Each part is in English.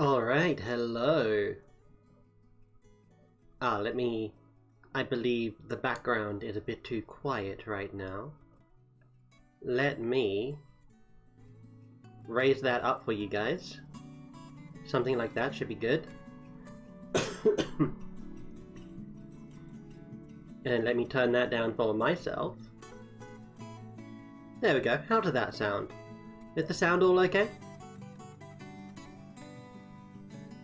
Alright, hello. I believe the background is a bit too quiet right now. Let me raise that up for you guys. Something like that should be good. And let me turn that down for myself. There we go. How did that sound? Is the sound all okay?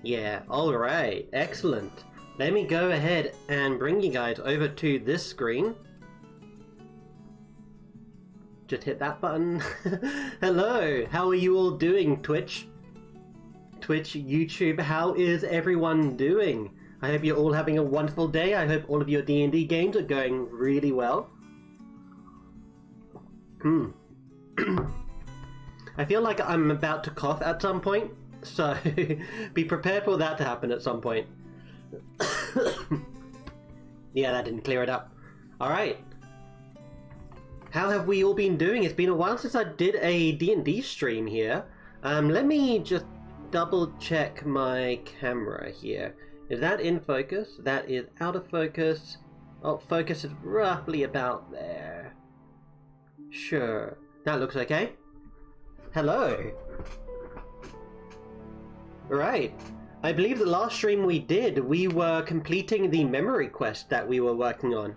Yeah, alright, excellent. Let me go ahead and bring you guys over to this screen. Just hit that button. Hello, how are you all doing, Twitch, YouTube, how is everyone doing? I hope you're all having a wonderful day. I hope all of your D&D games are going really well. I feel like I'm about to cough at some point, so be prepared for that to happen at some point. Yeah, that didn't clear it up. Alright. How have we all been doing? It's been a while since I did a D&D stream here. Let me just double check my camera here. Is that in focus? That is out of focus. Oh, focus is roughly about there. Sure. That looks okay. Hello. Right. I believe the last stream we did, we were completing the memory quest that we were working on.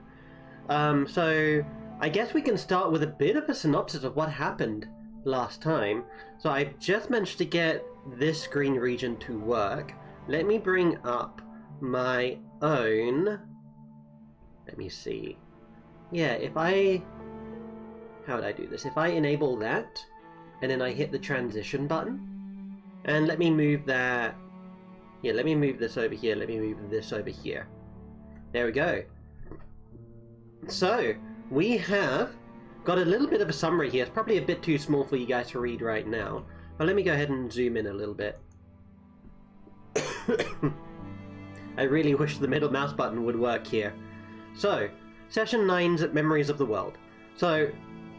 So I guess we can start with a bit of a synopsis of what happened last time. So I just managed to get this green region to work. Let me bring up my own. Let me see. Yeah, if I... How would I do this? If I enable that, and then I hit the transition button, and let me move that... Yeah, let me move this over here, let me move this over here. There we go. So, we have got a little bit of a summary here. It's probably a bit too small for you guys to read right now, but let me go ahead and zoom in a little bit. I really wish the middle mouse button would work here. So, Session 9's Memories of the World. So,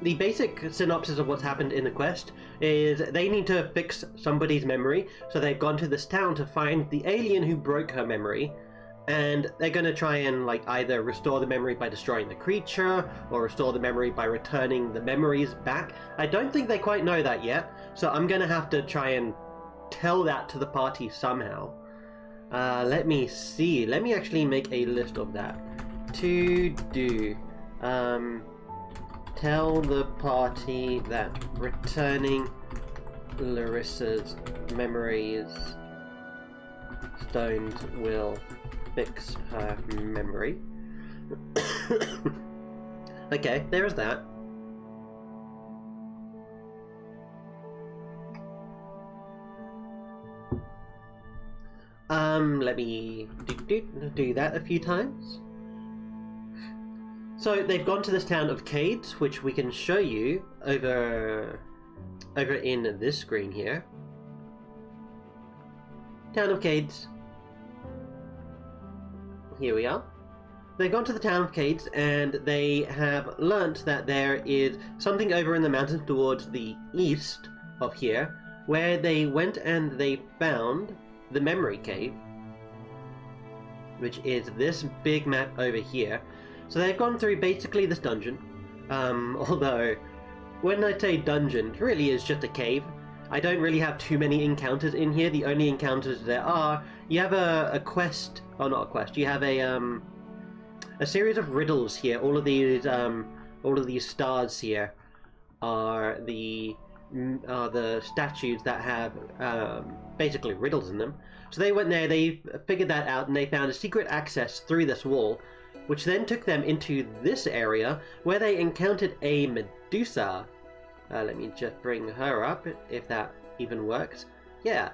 the basic synopsis of what's happened in the quest is they need to fix somebody's memory, so they've gone to this town to find the alien who broke her memory, and they're going to try and like either restore the memory by destroying the creature, or restore the memory by returning the memories back. I don't think they quite know that yet, so I'm going to have to try and tell that to the party somehow. Let me see, let me actually make a list of that. To do. Tell the party that returning Larissa's memories stones will fix her memory. Okay, there's that. Let me do that a few times. So they've gone to this town of Cades, which we can show you over in this screen here. Town of Cades. Here we are. They've gone to the town of Cades and they have learnt that there is something over in the mountains towards the east of here, where they went and they found the memory cave, which is this big map over here. So they've gone through basically this dungeon, although when I say dungeon, it really is just a cave. I don't really have too many encounters in here. The only encounters there are, you have a quest, or not a quest, you have a series of riddles here. All of these stars here are the statues that have basically riddles in them. So they went there, they figured that out, and they found a secret access through this wall, which then took them into this area where they encountered a Medusa. Let me just bring her up, if that even works. Yeah,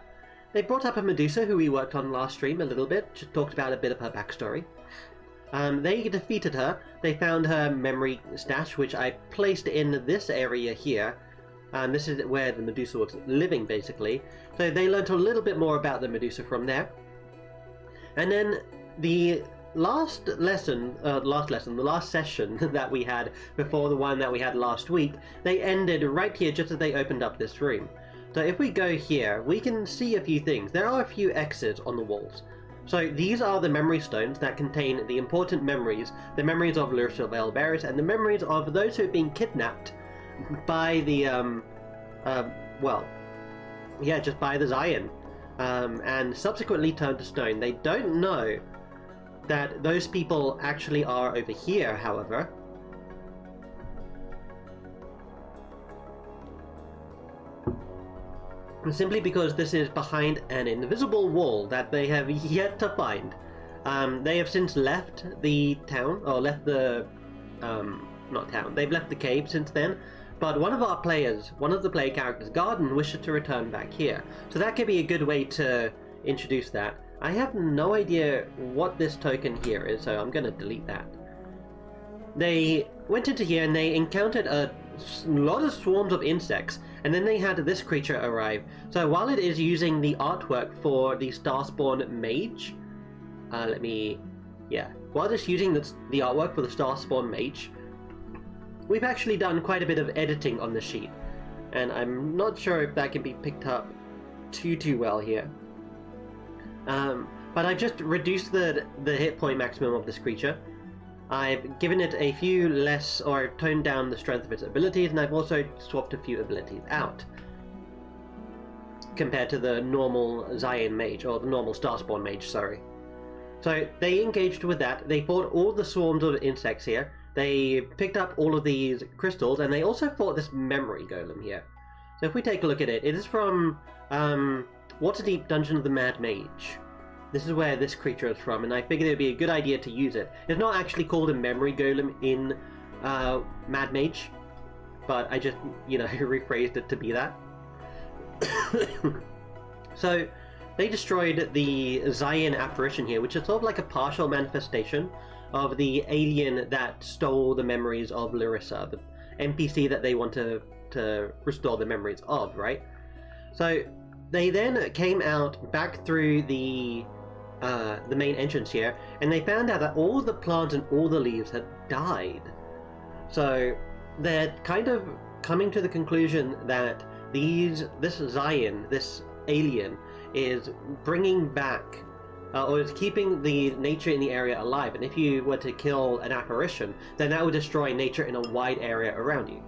they brought up a Medusa who we worked on last stream a little bit, just talked about a bit of her backstory. They defeated her, they found her memory stash, which I placed in this area here. This is where the Medusa was living, basically. So they learnt a little bit more about the Medusa from there. And then the last session that we had before the one that we had last week, they ended right here just as they opened up this room. So if we go here, we can see a few things. There are a few X's on the walls. So these are the memory stones that contain the important memories, the memories of Larissa Valvaris, and the memories of those who have been kidnapped by the, just by the Zion, and subsequently turned to stone. They don't know that those people actually are over here, however. Simply because this is behind an invisible wall that they have yet to find. They have since left the town, or left the, not town, they've left the cave since then, but one of the player characters, Garden, wishes to return back here. So that could be a good way to introduce that. I have no idea what this token here is, so I'm going to delete that. They went into here and they encountered a lot of swarms of insects, and then they had this creature arrive. So while it is using the artwork for the Starspawn Mage, while it's using the artwork for the Starspawn Mage, we've actually done quite a bit of editing on the sheet, and I'm not sure if that can be picked up too well here. But I've just reduced the hit point maximum of this creature. I've given it a few less, or toned down the strength of its abilities, and I've also swapped a few abilities out compared to the normal Zion Mage, or the normal Starspawn Mage, sorry. So they engaged with that. They fought all the swarms of insects here. They picked up all of these crystals, and they also fought this memory golem here. So if we take a look at it, it is from Waterdeep Dungeon of the Mad Mage. This is where this creature is from, and I figured it would be a good idea to use it. It's not actually called a memory golem in Mad Mage, but I just, rephrased it to be that. So they destroyed the Zion apparition here, which is sort of like a partial manifestation of the alien that stole the memories of Larissa, the NPC that they want to restore the memories of, right? So they then came out back through the main entrance here, and they found out that all the plants and all the leaves had died. So they're kind of coming to the conclusion that this Zion, this alien, is bringing back, or is keeping the nature in the area alive. And if you were to kill an apparition, then that would destroy nature in a wide area around you.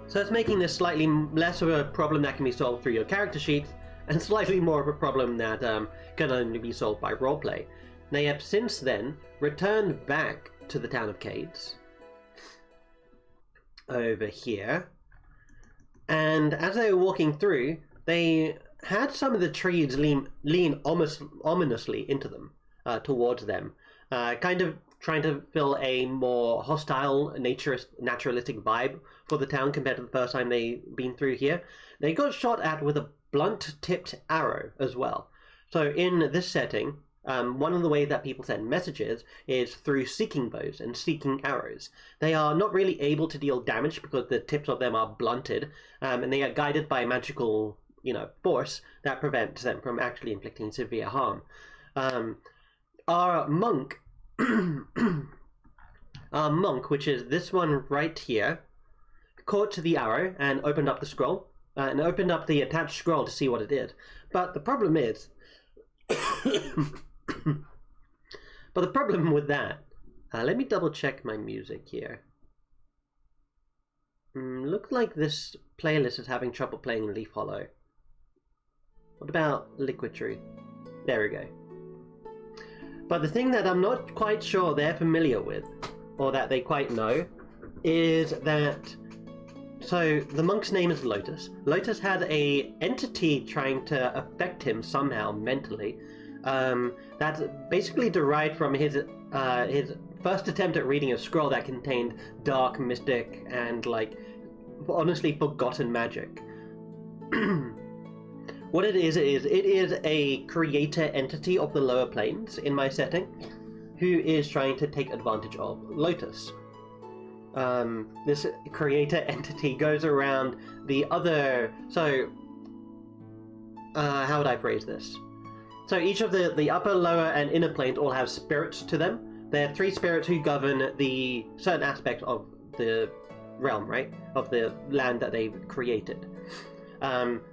So it's making this slightly less of a problem that can be solved through your character sheets, and slightly more of a problem that can only be solved by roleplay. They have since then returned back to the town of Cades, over here, and as they were walking through, they had some of the trees lean almost ominously into them, towards them, kind of trying to fill a more hostile, naturalistic vibe for the town compared to the first time they've been through here. They got shot at with a blunt-tipped arrow as well. So in this setting, one of the ways that people send messages is through seeking bows and seeking arrows. They are not really able to deal damage because the tips of them are blunted, and they are guided by magical, force that prevents them from actually inflicting severe harm. Our monk, which is this one right here, caught the arrow and opened up the scroll, and opened up the attached scroll to see what it did. But the problem is, with that, let me double check my music here. Looks like this playlist is having trouble playing Leaf Hollow. What about Liquid Truth? There we go. But the thing that I'm not quite sure they're familiar with, or that they quite know, is that, so the monk's name is Lotus. Lotus had a entity trying to affect him somehow mentally. That's basically derived from his first attempt at reading a scroll that contained dark, mystic, and honestly forgotten magic. What it is a creator entity of the lower planes in my setting, who is trying to take advantage of Lotus. This creator entity goes around the other... So, how would I phrase this? So each of the upper, lower, and inner planes all have spirits to them. There are 3 spirits who govern the certain aspects of the realm, right? Of the land that they've created.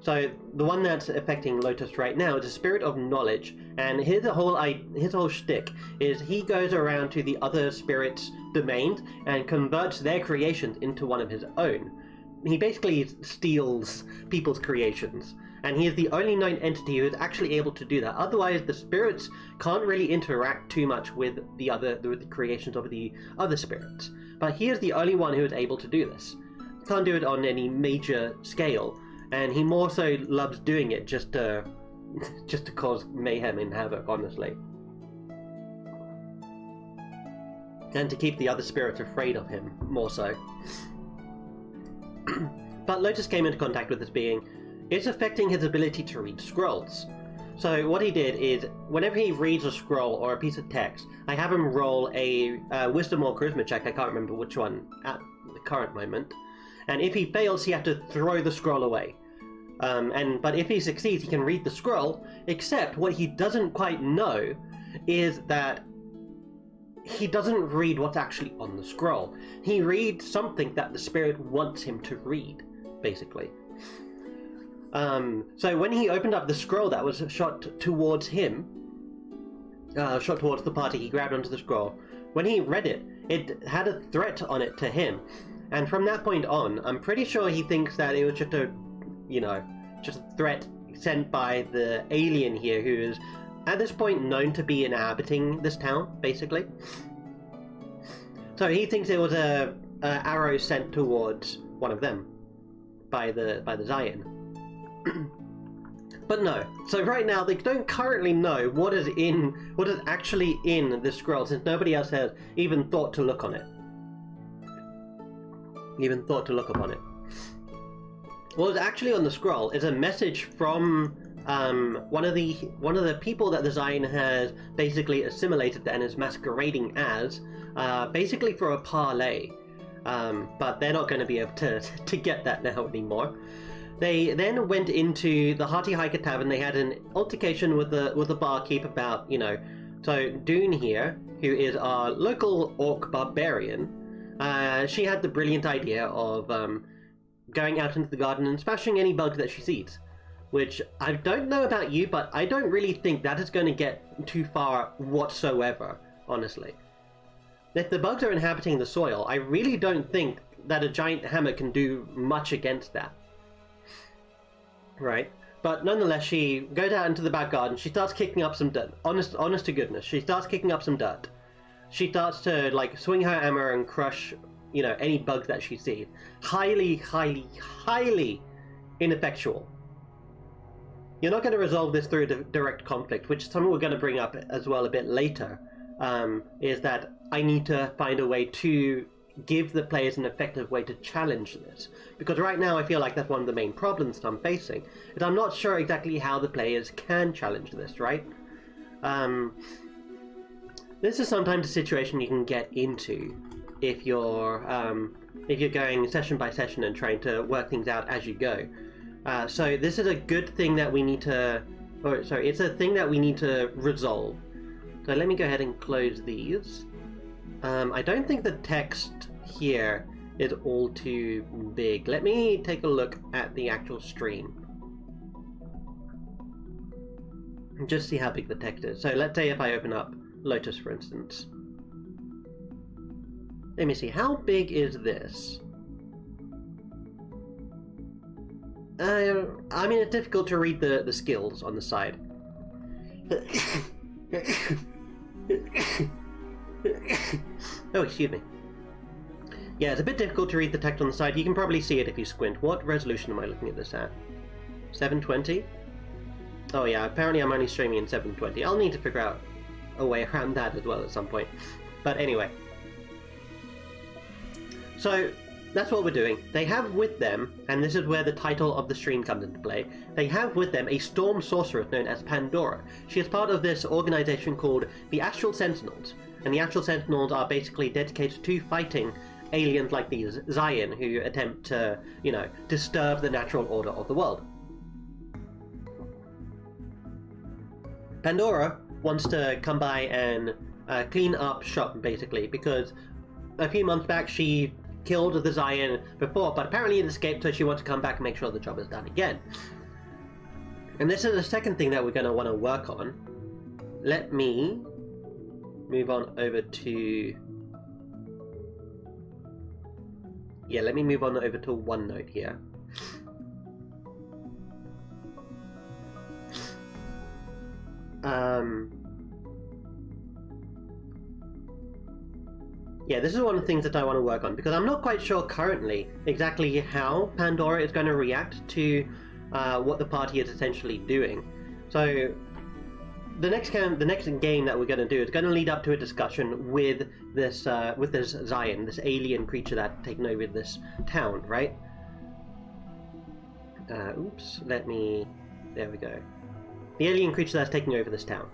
So the one that's affecting Lotus right now is a spirit of knowledge, and his whole shtick is he goes around to the other spirits' domains and converts their creations into one of his own. He basically steals people's creations, and he is the only known entity who is actually able to do that. Otherwise, the spirits can't really interact too much with the creations of the other spirits. But he is the only one who is able to do this. Can't do it on any major scale, and he more so loves doing it just to cause mayhem and havoc, honestly. And to keep the other spirits afraid of him, more so. But Lotus came into contact with this being. It's affecting his ability to read scrolls. So what he did is, whenever he reads a scroll or a piece of text, I have him roll a wisdom or charisma check, I can't remember which one at the current moment. And if he fails, he has to throw the scroll away. But if he succeeds, he can read the scroll, except what he doesn't quite know is that he doesn't read what's actually on the scroll. He reads something that the spirit wants him to read, basically. So when he opened up the scroll that was shot towards him, shot towards the party, he grabbed onto the scroll. When he read it, it had a threat on it to him. And from that point on, I'm pretty sure he thinks that it was just a threat sent by the alien here, who is at this point known to be inhabiting this town, basically. So he thinks it was a arrow sent towards one of them by the Zion. But no. So right now they don't currently know what is actually in this scroll, since nobody else has even thought to look on it. Even thought to look upon it. What is actually on the scroll is a message from one of the people that the Zion has basically assimilated and is masquerading as, basically for a parlay. But they're not going to be able to get that now anymore. They then went into the Hearty Hiker Tavern. They had an altercation with the barkeep about, so Dune here, who is our local orc barbarian, she had the brilliant idea of going out into the garden and smashing any bugs that she sees. Which, I don't know about you, but I don't really think that is going to get too far whatsoever, honestly. If the bugs are inhabiting the soil, I really don't think that a giant hammer can do much against that. Right? But nonetheless, she goes out into the back garden, she starts kicking up some dirt. Honest to goodness, she starts kicking up some dirt. She starts to, swing her hammer and crush, any bugs that she sees. Highly, highly, highly ineffectual. You're not going to resolve this through a direct conflict, which is something we're going to bring up as well a bit later, is that I need to find a way to give the players an effective way to challenge this. Because right now I feel like that's one of the main problems that I'm facing, is I'm not sure exactly how the players can challenge this, right? This is sometimes a situation you can get into if you're going session by session and trying to work things out as you go. So this is a good thing that we need to... it's a thing that we need to resolve. So let me go ahead and close these. I don't think the text here is all too big. Let me take a look at the actual stream. And just see how big the text is. So let's say if I open up Lotus, for instance. Let me see, how big is this? I mean, it's difficult to read the skills on the side. Oh, excuse me. Yeah, it's a bit difficult to read the text on the side. You can probably see it if you squint. What resolution am I looking at this at? 720? Oh yeah, apparently I'm only streaming in 720. I'll need to figure out a way around that as well at some point. But anyway. So, that's what we're doing. They have with them, and this is where the title of the stream comes into play, they have with them a storm sorceress known as Pandora. She is part of this organization called the Astral Sentinels, and the Astral Sentinels are basically dedicated to fighting aliens like these Zion who attempt to, disturb the natural order of the world. Pandora wants to come by and clean up shop, basically, because a few months back she killed the Zion before, but apparently it escaped, so she wants to come back and make sure the job is done again. And this is the second thing that we're going to want to work on. Let me move on over to... Yeah, let me move on over to OneNote here. Yeah, this is one of the things that I want to work on, because I'm not quite sure currently exactly how Pandora is going to react to what the party is essentially doing. So the next game that we're going to do is going to lead up to a discussion with this Zion, this alien creature that's taken over this town, right? Oops, there we go. The alien creature that's taking over this town.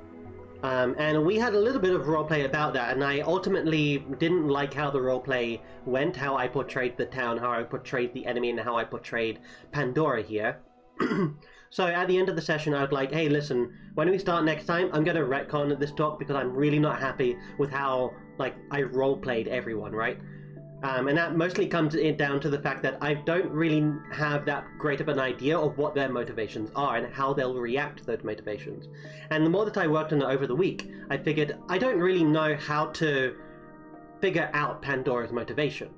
And we had a little bit of roleplay about that, and I ultimately didn't like how the roleplay went, how I portrayed the town, how I portrayed the enemy, and how I portrayed Pandora here. So at the end of the session, I was like, hey, listen, when we start next time, I'm going to retcon this talk because I'm really not happy with how, like, I roleplayed everyone, right? And that mostly comes down to the fact that I don't really have that great of an idea of what their motivations are and how they'll react to those motivations. And the more that I worked on it over the week, I figured I don't really know how to figure out Pandora's motivation.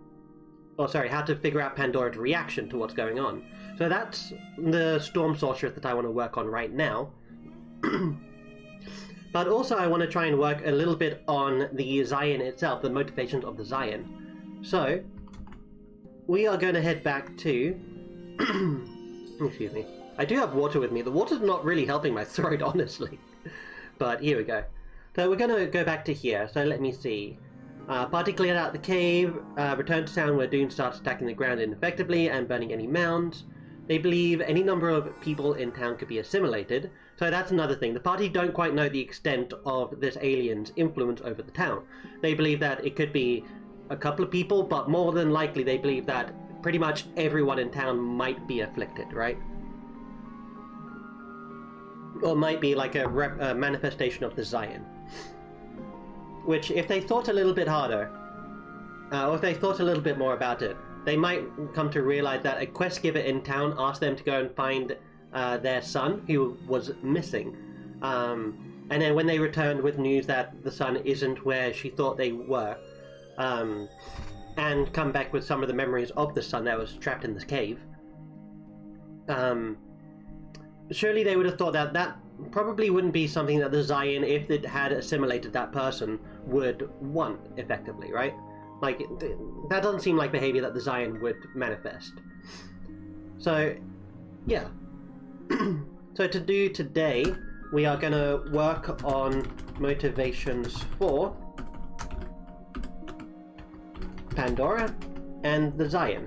Or sorry, how to figure out Pandora's reaction to what's going on. So that's the Storm Sorceress that I want to work on right now. But also I want to try and work a little bit on the Zion itself, the motivations of the Zion. So, we are going to head back to... Excuse me. I do have water with me. The water's not really helping my throat, honestly. But here we go. So we're going to go back to here. So let me see. Party cleared out the cave. Return to town where Dune starts attacking the ground ineffectively and burning any mounds. They believe any number of people in town could be assimilated. So that's another thing. The party don't quite know the extent of this alien's influence over the town. They believe that it could be a couple of people, but more than likely they believe that pretty much everyone in town might be afflicted, right? Or might be like a manifestation of the Zion. Which, if they thought a little bit harder, or if they thought a little bit more about it, they might come to realize that a quest giver in town asked them to go and find their son, who was missing. And then when they returned with news that the son isn't where she thought they were, and come back with some of the memories of the son that was trapped in this cave, surely they would have thought that that probably wouldn't be something that the Zion, if it had assimilated that person, would want, effectively, right? Like, that doesn't seem like behavior that the Zion would manifest. So, yeah. So to do today, we are going to work on motivations for Pandora and the Zion.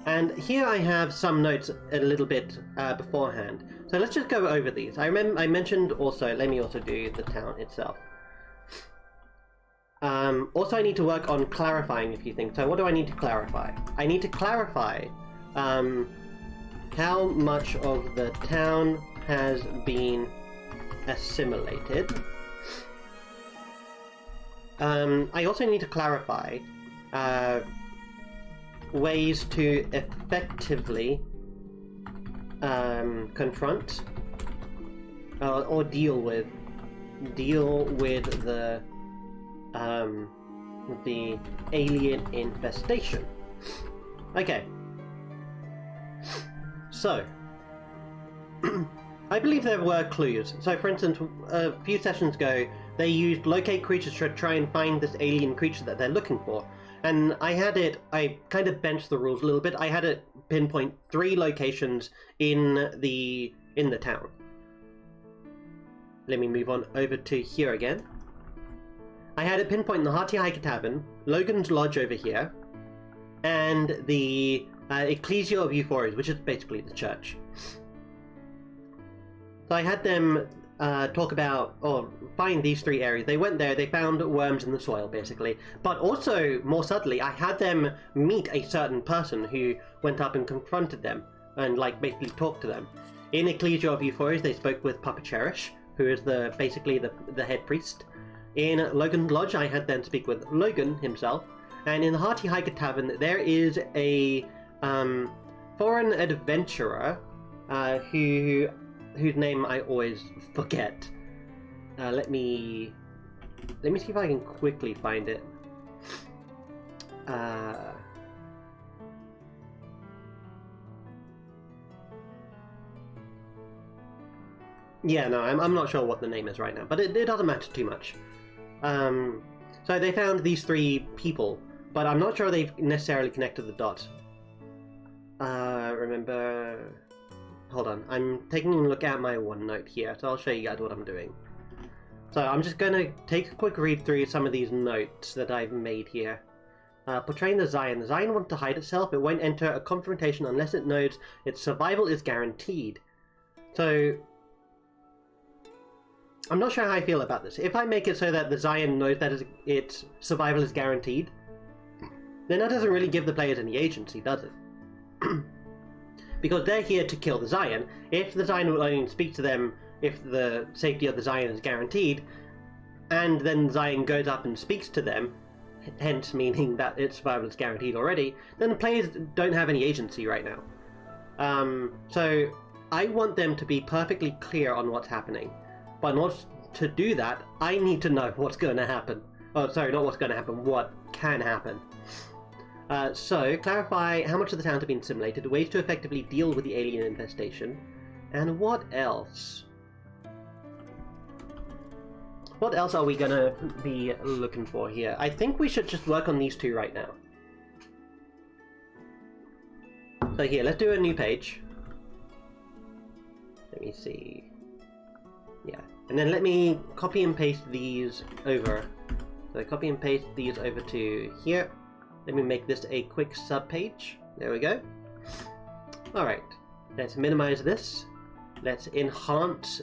And here I have some notes a little bit beforehand. So let's just go over these. I mentioned also, let me also do the town itself. Also I need to work on clarifying a few things. So what do I need to clarify? I need to clarify how much of the town has been assimilated. I also need to clarify ways to effectively confront or deal with the alien infestation. Okay. So, I believe there were clues. So, for instance, a few sessions ago, they used locate creatures to try and find this alien creature that they're looking for. And I kind of benched the rules a little bit. I had it pinpoint 3 locations in the town. Let me move on over to here again. I had it pinpoint the Hearty Hiker Tavern, Logan's Lodge over here, and the Ecclesia of Euphorias, which is basically the church. So I had them talk about, or find these 3 areas. They went there, they found worms in the soil, basically. But also, more subtly, I had them meet a certain person who went up and confronted them, and, like, basically talked to them. In Ecclesia of Euphorias, they spoke with Papa Cherish, who is basically the head priest. In Logan's Lodge, I had them speak with Logan himself, and in the Hearty Hiker Tavern, there is a foreign adventurer whose name I always forget. Let me see if I can quickly find it. Yeah, no, I'm not sure what the name is right now, but it doesn't matter too much. So they found these 3 people, but I'm not sure they've necessarily connected the dots. Remember... Hold on, I'm taking a look at my OneNote here, so I'll show you guys what I'm doing. So I'm just going to take a quick read through some of these notes that I've made here. Portraying the Zion. The Zion wants to hide itself. It won't enter a confrontation unless it knows its survival is guaranteed. So... I'm not sure how I feel about this. If I make it so that the Zion knows that its survival is guaranteed, then that doesn't really give the players any agency, does it? Because they're here to kill the Zion. If the Zion will only speak to them if the safety of the Zion is guaranteed, and then Zion goes up and speaks to them, hence meaning that its survival is guaranteed already, then the players don't have any agency right now. So I want them to be perfectly clear on what's happening. But in order to do that, I need to know what's going to happen. Oh, sorry, not what's going to happen, what can happen. So, clarify how much of the town has been simulated, ways to effectively deal with the alien infestation, and what else? What else are we going to be looking for here? I think we should just work on these 2 right now. So here, let's do a new page. Let me see... Yeah, and then let me copy and paste these over. So copy and paste these over to here. Let me make this a quick sub-page. There we go. Alright, let's minimize this. Let's enhance...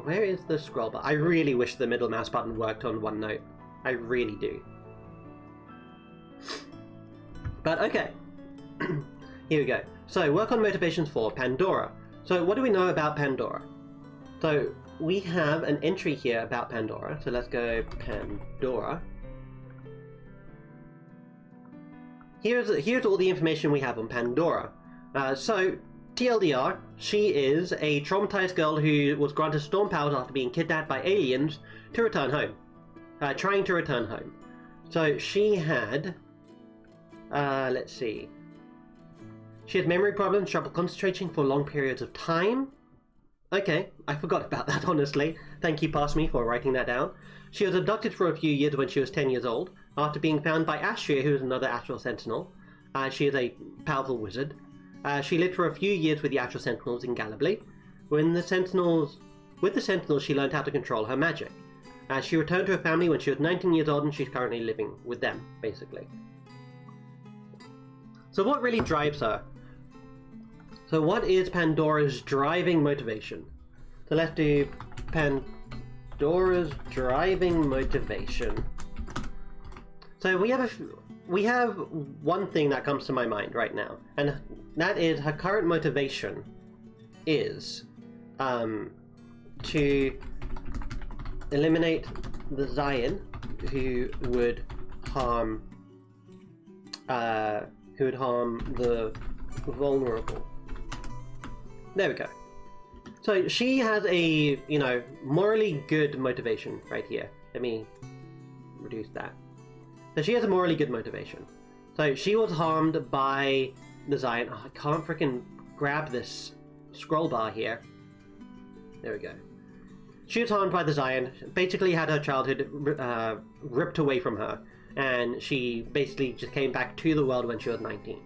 Where is the scroll bar? I really wish the middle mouse button worked on OneNote. I really do. But okay. Here we go. So, work on motivations for Pandora. So, what do we know about Pandora? So, we have an entry here about Pandora. So let's go Pandora. Here's all the information we have on Pandora. So, TLDR, she is a traumatized girl who was granted storm powers after being kidnapped by aliens to return home. Trying to return home. So she had... let's see. She had memory problems, trouble concentrating for long periods of time. Okay, I forgot about that, honestly. Thank you, Pass Me, for writing that down. She was abducted for a few years when she was 10 years old, after being found by Astria, who is another Astral Sentinel. She is a powerful wizard. She lived for a few years with the Astral Sentinels in Gallibly. With the Sentinels, she learned how to control her magic. She returned to her family when she was 19 years old, and she's currently living with them, basically. So what really drives her? So what is Pandora's driving motivation? So let's do Pandora's driving motivation. So we have one thing that comes to my mind right now, and that is her current motivation is to eliminate the Zion who would harm the vulnerable. There we go. So she has a, morally good motivation right here. Let me reduce that. So she has a morally good motivation. So she was harmed by the Zion. Oh, I can't freaking grab this scroll bar here. There we go. She was harmed by the Zion, basically had her childhood ripped away from her, and she basically just came back to the world when she was 19.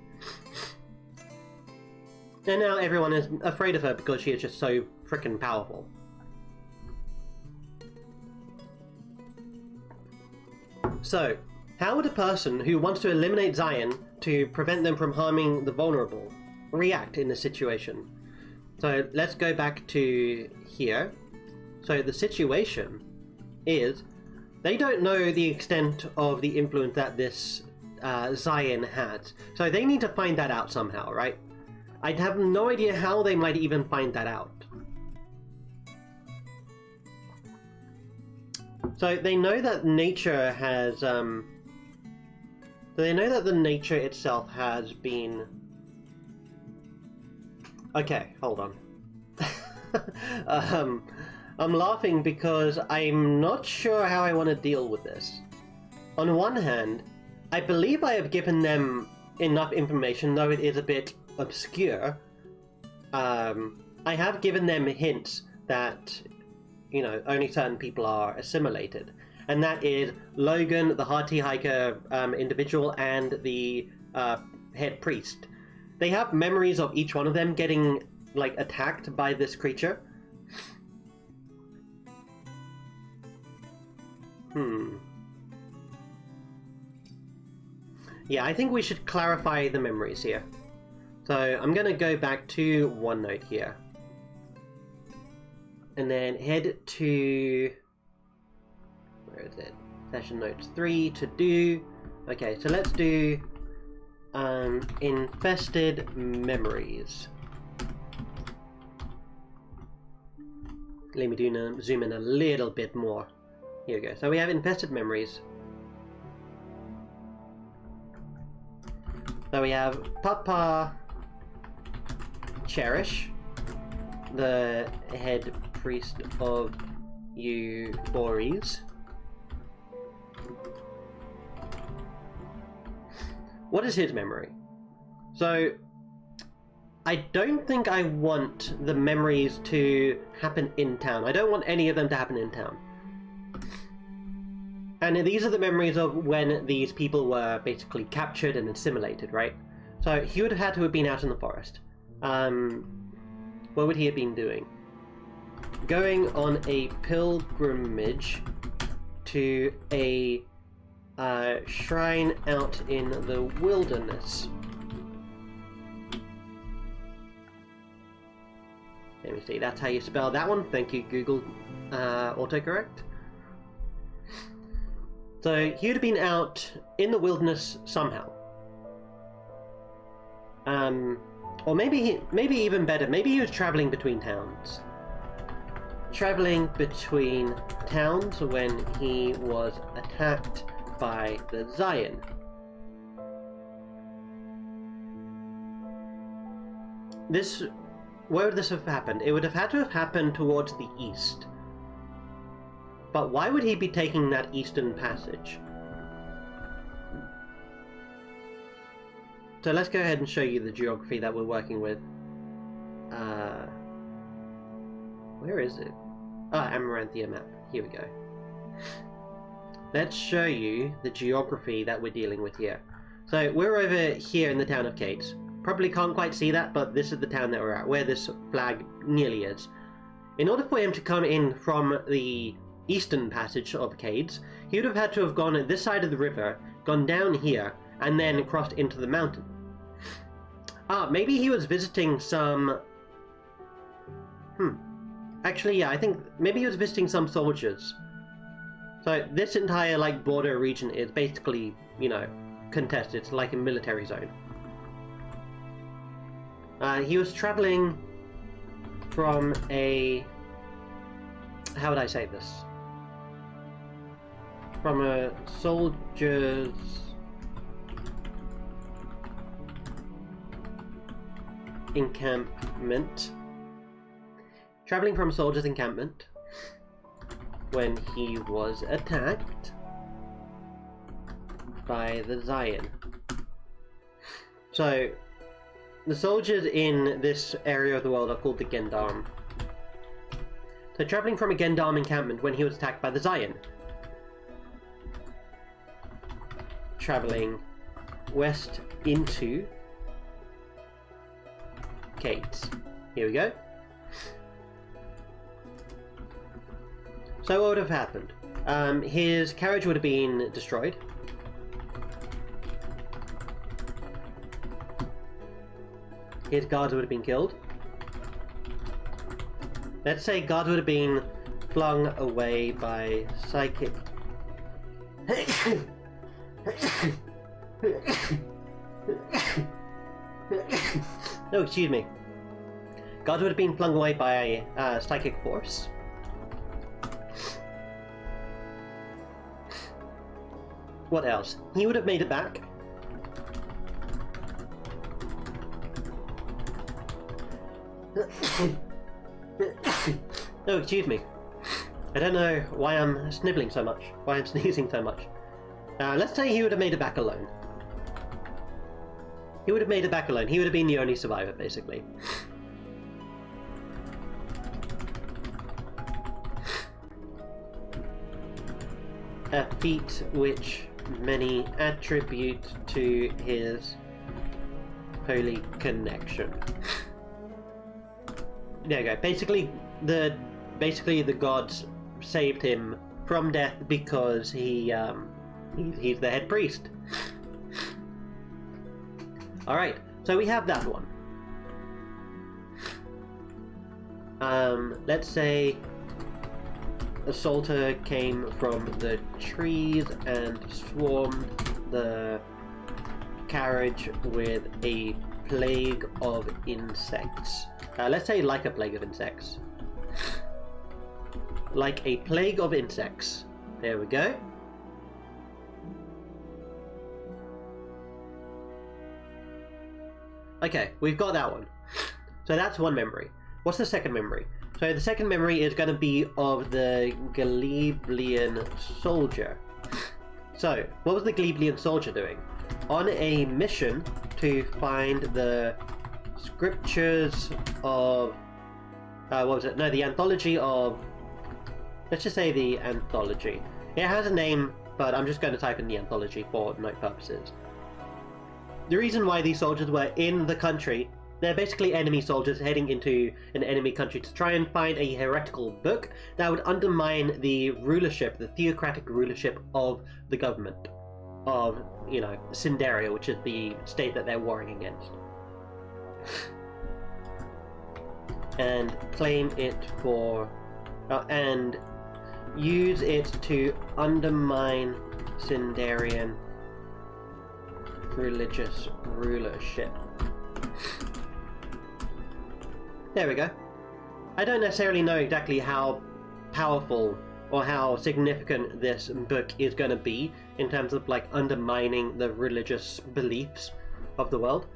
And now everyone is afraid of her because she is just so freaking powerful. So, how would a person who wants to eliminate Zion to prevent them from harming the vulnerable react in this situation? So, let's go back to here. So, the situation is they don't know the extent of the influence that this Zion has. So, they need to find that out somehow, right? I have no idea how they might even find that out. So they know that nature has, they know that the nature itself has been... Okay, hold on. I'm laughing because I'm not sure how I want to deal with this. On one hand, I believe I have given them enough information, though it is a bit obscure. I have given them hints that, you know, only certain people are assimilated. And that is Logan, the Hard Tea Hiker individual, and the head priest. They have memories of each one of them getting, like, attacked by this creature. Yeah, I think we should clarify the memories here. So I'm going to go back to OneNote here. And then head to... Where is it? Session Notes 3 to do... Okay, so let's do... Infested Memories. Let me zoom in a little bit more. Here we go. So we have Infested Memories. So we have Papa Cherish, the head priest of Euphores. What is his memory? So, I don't think I want the memories to happen in town. I don't want any of them to happen in town. And these are the memories of when these people were basically captured and assimilated, right? So he would have had to have been out in the forest. What would he have been doing? Going on a pilgrimage to a shrine out in the wilderness. Let me see, that's how you spell that one. Thank you, Google autocorrect. So he would have been out in the wilderness somehow. Or maybe even better, maybe he was traveling between towns. Traveling between towns when he was attacked by the Zion. Where would this have happened? It would have had to have happened towards the east. But why would he be taking that eastern passage? So let's go ahead and show you the geography that we're working with. Where is it? Amaranthia map. Here we go. Let's show you the geography that we're dealing with here. So we're over here in the town of Cades. Probably can't quite see that, but this is the town that we're at, where this flag nearly is. In order for him to come in from the eastern passage of Cades, he would have had to have gone at this side of the river, gone down here, and then crossed into the mountain. Maybe he was visiting some... Actually, yeah, I think maybe he was visiting some soldiers. So this entire, like, border region is basically, you know, contested. It's like a military zone. He was traveling from a... How would I say this? From a soldier's... encampment. Traveling from a soldier's encampment when he was attacked by the Zion. So, the soldiers in this area of the world are called the Gendarme. So traveling from a Gendarme encampment when he was attacked by the Zion. Traveling west into Cades. Here we go. So what would have happened? His carriage would have been destroyed. His guards would have been killed. Let's say guards would have been flung away by psychic... No, excuse me. Guards would have been flung away by psychic force. what else? He would have made it back. Oh, excuse me. I don't know why I'm snibbling so much, why I'm sneezing so much. Let's say he would have made it back alone. He would have made it back alone. He would have been the only survivor, basically. A feat which many attribute to his holy connection. There you go. Basically the gods saved him from death because he's the head priest. Alright, so we have that one. Let's say a Salter came from the trees and swarmed the carriage with a plague of insects. Let's say like a plague of insects. Like a plague of insects. There we go. Okay, we've got that one. So that's one memory. What's the second memory? So the second memory is going to be of the Gleblian soldier. So, what was the Gleblian soldier doing? On a mission to find the scriptures of... what was it? No, the anthology of... Let's just say the anthology. It has a name, but I'm just going to type in the anthology for note purposes. The reason why these soldiers were in the country, they're basically enemy soldiers heading into an enemy country to try and find a heretical book that would undermine the rulership, the theocratic rulership of the government of, you know, Cinderia, which is the state that they're warring against. And claim it for... and use it to undermine Cinderian religious rulership. There we go. I don't necessarily know exactly how powerful or how significant this book is going to be in terms of like undermining the religious beliefs of the world.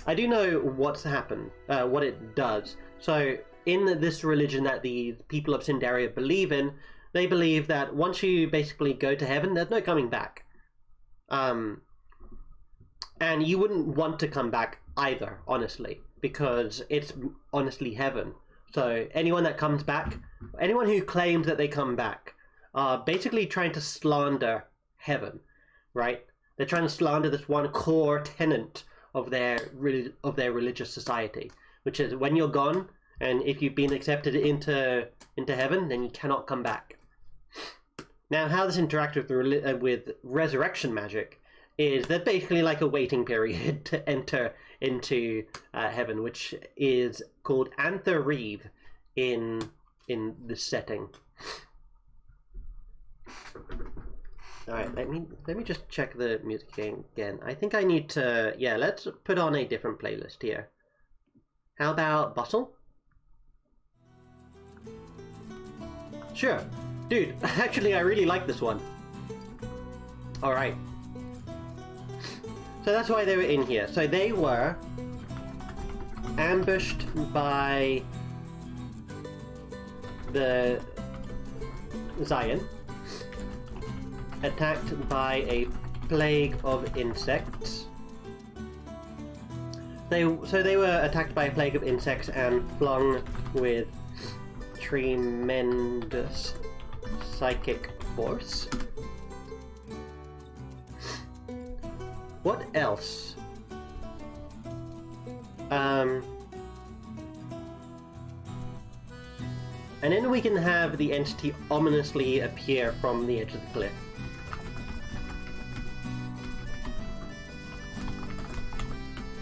I do know what's happened, what it does. So in this religion that the people of Cinderia believe in, they believe that once you basically go to heaven, there's no coming back. And you wouldn't want to come back either, honestly, because it's honestly heaven. So anyone that comes back, anyone who claims that they come back, are basically trying to slander heaven, right? They're trying to slander this one core tenet of their religious society, which is when you're gone, and if you've been accepted into heaven, then you cannot come back. Now, how this interacts with resurrection magic is there's basically like a waiting period to enter into heaven, which is called Anther-Reeve in this setting. Alright, let me just check the music again. I think I need to... Yeah, let's put on a different playlist here. How about Bustle? Sure. Dude, actually I really like this one. Alright. So that's why they were in here. So they were ambushed by the Zion, attacked by a plague of insects. So they were attacked by a plague of insects and flung with tremendous psychic force. What else? And then we can have the entity ominously appear from the edge of the cliff.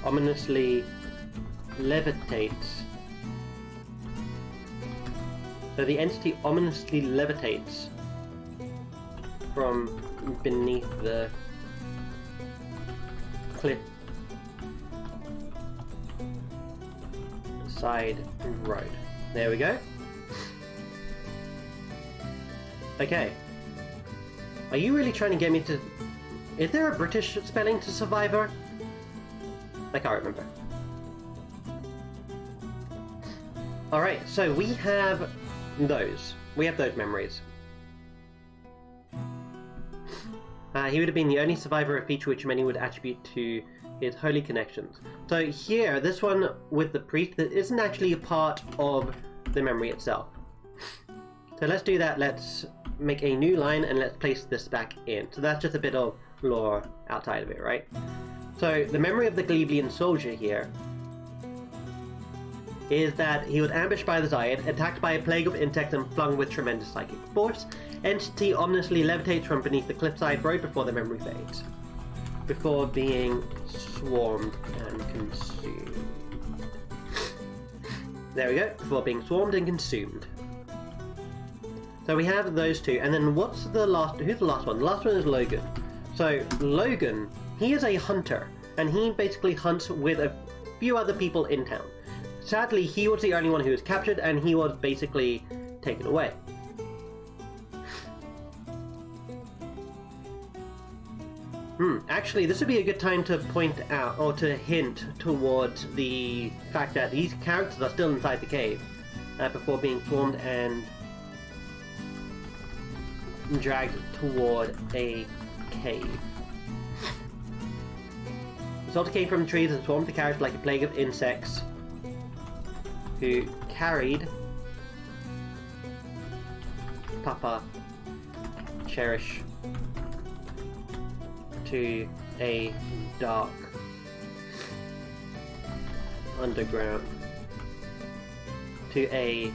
Ominously levitates. So the entity ominously levitates from beneath the cliff side road. There we go. Okay. Are you really trying to get me to... Is there a British spelling to survivor? I can't remember. Alright, so we have those. We have those memories. He would have been the only survivor, a feature which many would attribute to his holy connections. So here, this one with the priest, that isn't actually a part of the memory itself. So let's do that. Let's make a new line and let's place this back in. So that's just a bit of lore outside of it, right? So the memory of the Gleblian soldier here is that he was ambushed by the Zayed, attacked by a plague of insects and flung with tremendous psychic force. Entity ominously levitates from beneath the cliffside road before the memory fades, before being swarmed and consumed. There we go, before being swarmed and consumed. So we have those two, and then what's the last? Who's the last one? The last one is Logan. So Logan, he is a hunter, and he basically hunts with a few other people in town. Sadly, he was the only one who was captured, and he was basically taken away. Actually, this would be a good time to point out, or to hint towards the fact that these characters are still inside the cave before being formed and dragged toward a cave. The soldier came from the trees and swarmed the carriage like a plague of insects, who carried Papa Cherish to a dark underground, to a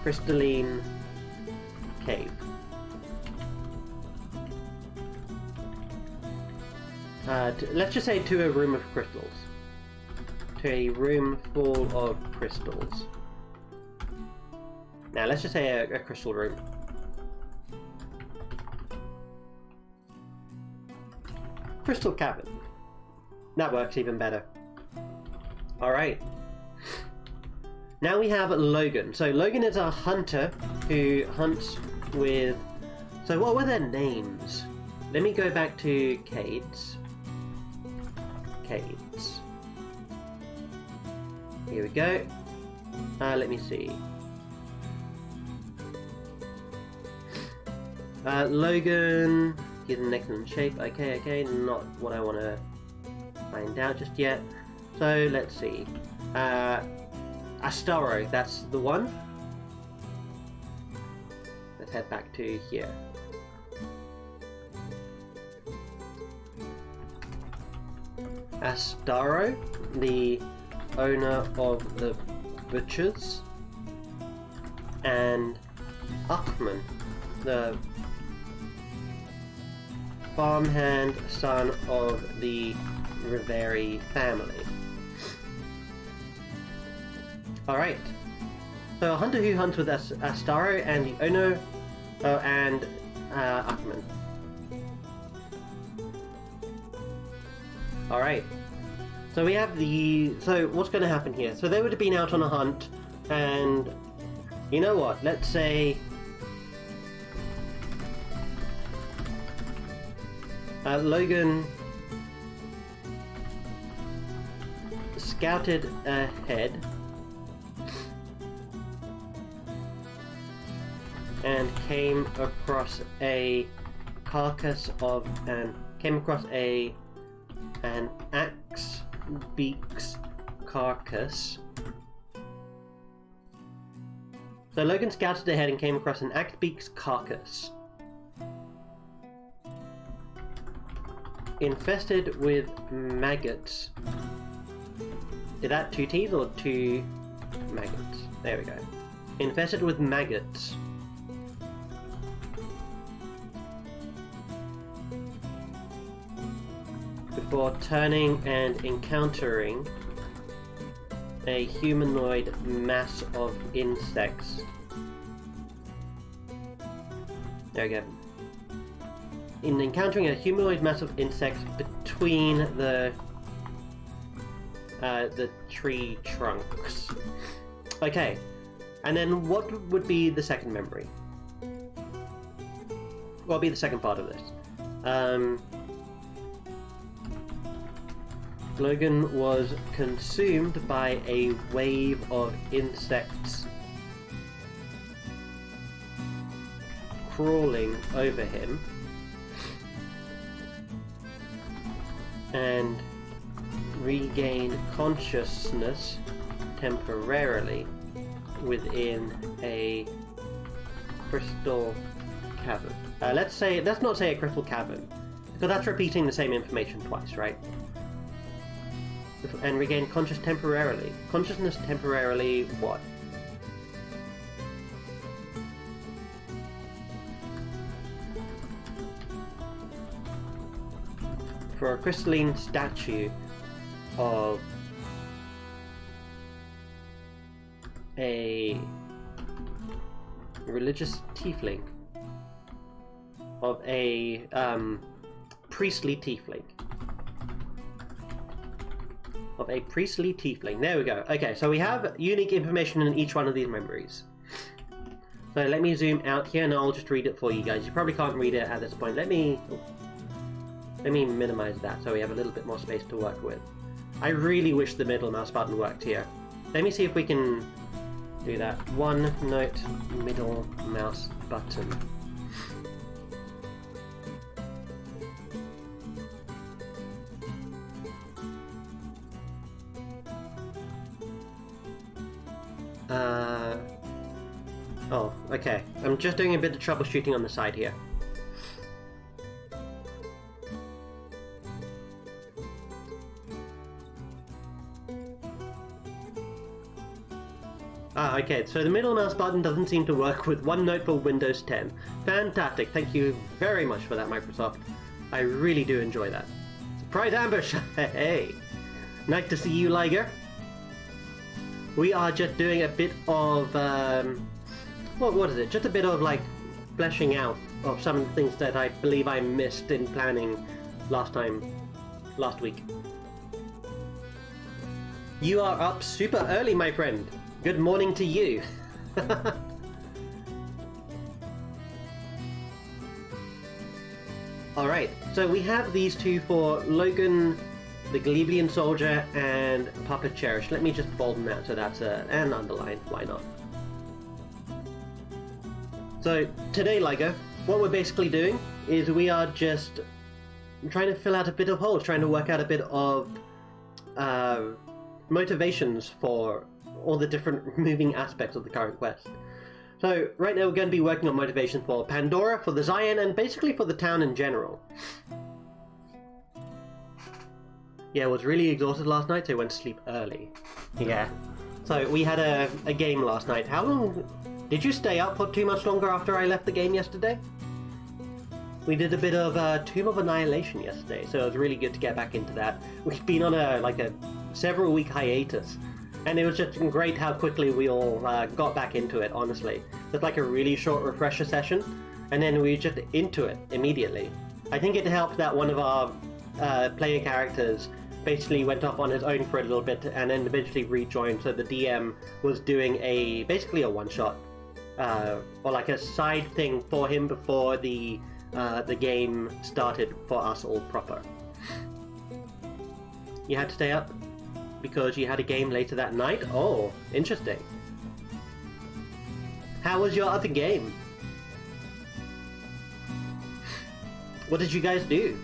crystalline cave. Let's just say to a room of crystals. To a room full of crystals. Now let's just say a crystal room. Crystal cabin. That works even better. Alright. Now we have Logan. So Logan is a hunter who hunts with... So what were their names? Let me go back to Cades. Cades. Here we go. Let me see. Logan... He's in excellent shape. Okay, not what I want to find out just yet. So let's see. Astaro, that's the one. Let's head back to here. Astaro, the owner of the butchers, and Achman, the farmhand son of the Riveri family. Alright. So a hunter who hunts with Astaro and the owner and Achman. Alright. So we have the... So what's going to happen here? So they would have been out on a hunt, and you know what? Let's say... Logan scouted ahead and came across a carcass of an axe beak's carcass. So Logan scouted ahead and came across an axe beak's carcass, infested with maggots. Is that two T's or two maggots? There we go. Infested with maggots. Before turning and encountering a humanoid mass of insects. There we go. In encountering a humanoid mass of insects between the tree trunks. Okay, and then what would be the second memory? will be the second part of this. Logan was consumed by a wave of insects crawling over him, and regained consciousness temporarily within a crystal cavern. Let's not say a crystal cavern, because that's repeating the same information twice, right? And regain consciousness temporarily. Consciousness temporarily what? For a crystalline statue of a religious tiefling, of a priestly tiefling. Of a priestly tiefling. There we go. Okay, so we have unique information in each one of these memories. So let me zoom out here and I'll just read it for you guys. You probably can't read it at this point. Let me minimize that so we have a little bit more space to work with. I really wish the middle mouse button worked here. Let me see if we can do that. One note middle mouse button. Oh, okay. I'm just doing a bit of troubleshooting on the side here. Okay, so the middle mouse button doesn't seem to work with OneNote for Windows 10. Fantastic, thank you very much for that, Microsoft. I really do enjoy that. Surprise ambush! Hey! Nice to see you, Liger. We are just doing a bit of, what is it? Just a bit of, like, fleshing out of some things that I believe I missed in planning last week. You are up super early, my friend. Good morning to you. Alright, so we have these two for Logan, the Gleeblian Soldier, and Papa Cherish. Let me just bolden that so that's an underline. Why not? So today, Liger, what we're basically doing is we are just trying to fill out a bit of holes, trying to work out a bit of motivations for all the different moving aspects of the current quest. So right now we're going to be working on motivation for Pandora, for the Zion, and basically for the town in general. Yeah, I was really exhausted last night, so I went to sleep early. Yeah. So we had a game last night. How long... Did you stay up for too much longer after I left the game yesterday? We did a bit of Tomb of Annihilation yesterday, so it was really good to get back into that. We've been on a several week hiatus, and it was just great how quickly we all got back into it, honestly. It's like a really short refresher session, and then we were just into it immediately. I think it helped that one of our player characters basically went off on his own for a little bit and then eventually rejoined, so the DM was doing basically a one-shot, or like a side thing for him before the game started for us all proper. You had to stay up because you had a game later that night? Oh, interesting. How was your other game? What did you guys do?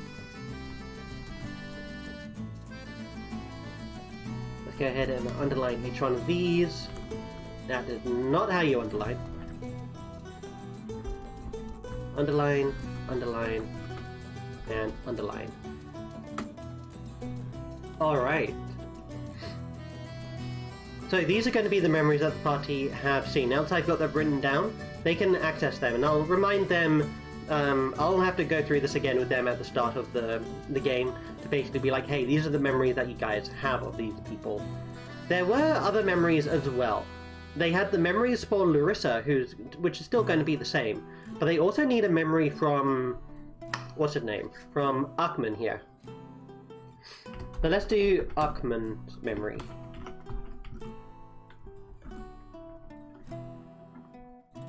Let's go ahead and underline each one of these. That is not how you underline. Underline, underline, and underline. Alright. So these are going to be the memories that the party have seen. Now that I've got them written down, they can access them, and I'll remind them. I'll have to go through this again with them at the start of the game to basically be like, hey, these are the memories that you guys have of these people. There were other memories as well. They had the memories for Larissa, which is still going to be the same, but they also need a memory from, what's his name? From Achman here. So let's do Achman's memory.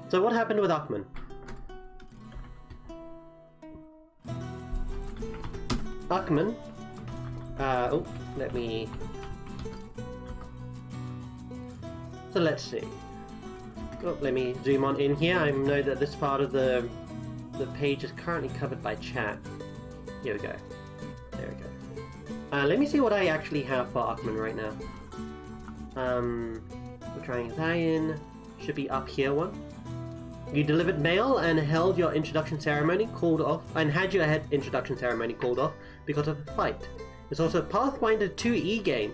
So what happened with Achman? Uckman. Oh, let me... So let's see. Oh, let me zoom on in here. I know that this part of the page is currently covered by chat. Here we go. There we go. Let me see what I actually have for Uckman right now. We're trying Zion. Should be up here one. You delivered mail and held your introduction ceremony called off, and had your introduction ceremony called off because of a fight. It's also a Pathfinder 2E game,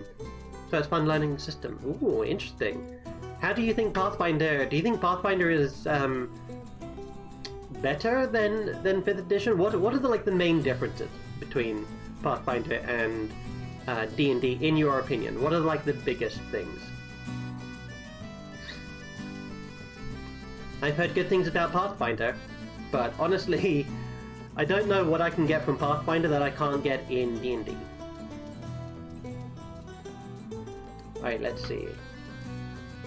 so it's fun learning the system. Ooh, interesting. How do you think Pathfinder? Do you think Pathfinder is better than 5th edition? What are the main differences between Pathfinder and D&D in your opinion? What are the biggest things? I've heard good things about Pathfinder, but honestly, I don't know what I can get from Pathfinder that I can't get in D&D. Alright, let's see.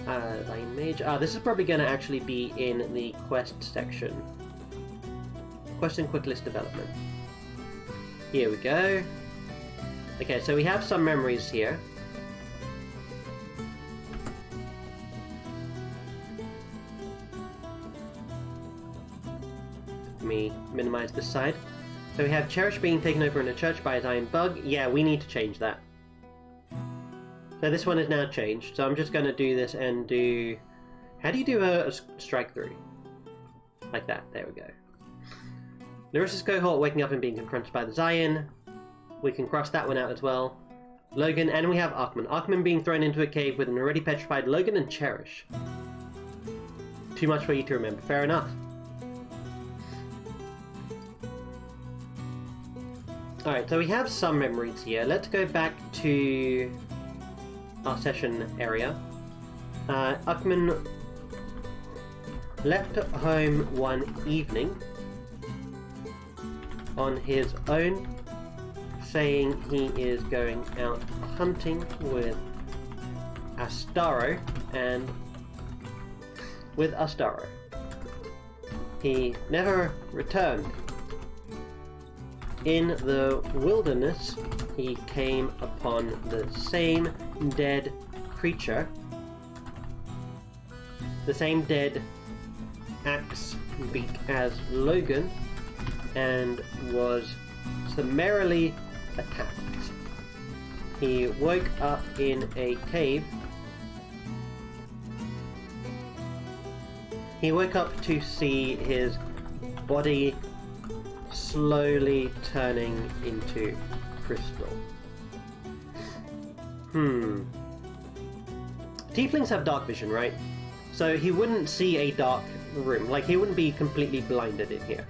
Line Mage. This is probably going to actually be in the quest section. Quest and quick list development. Here we go. Okay, so we have some memories here. Let me minimize this side. So we have Cherish being taken over in a church by his iron bug. Yeah, we need to change that. So this one is now changed. So I'm just going to do this and do... How do you do a strike through? Like that. There we go. Larissa's cohort waking up and being confronted by the Zion. We can cross that one out as well. Logan, and we have Uckman. Uckman being thrown into a cave with an already petrified Logan and Cherish. Too much for you to remember. Fair enough. Alright, so we have some memories here. Let's go back to our session area. Uckman left home one evening on his own, saying he is going out hunting with Astaro, and with Astaro. He never returned. In the wilderness, he came upon the same dead creature, the same dead axe beak as Logan, and was summarily attacked. He woke up in a cave. He woke up to see his body slowly turning into crystal. Tieflings have dark vision, right? So he wouldn't see a dark room. He wouldn't be completely blinded in here.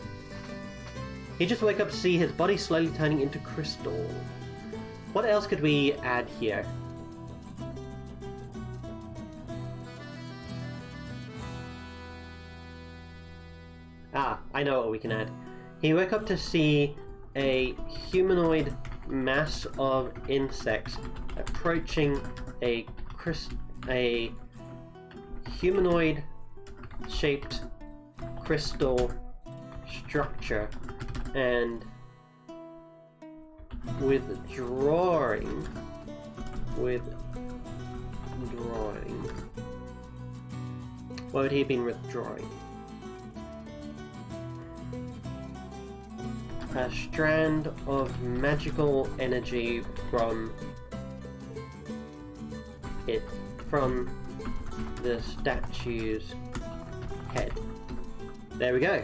He just woke up to see his body slowly turning into crystal. What else could we add here? I know what we can add. He woke up to see a humanoid mass of insects approaching a humanoid-shaped crystal structure, and withdrawing. What would he have been withdrawing? A strand of magical energy from the statue's head. There we go.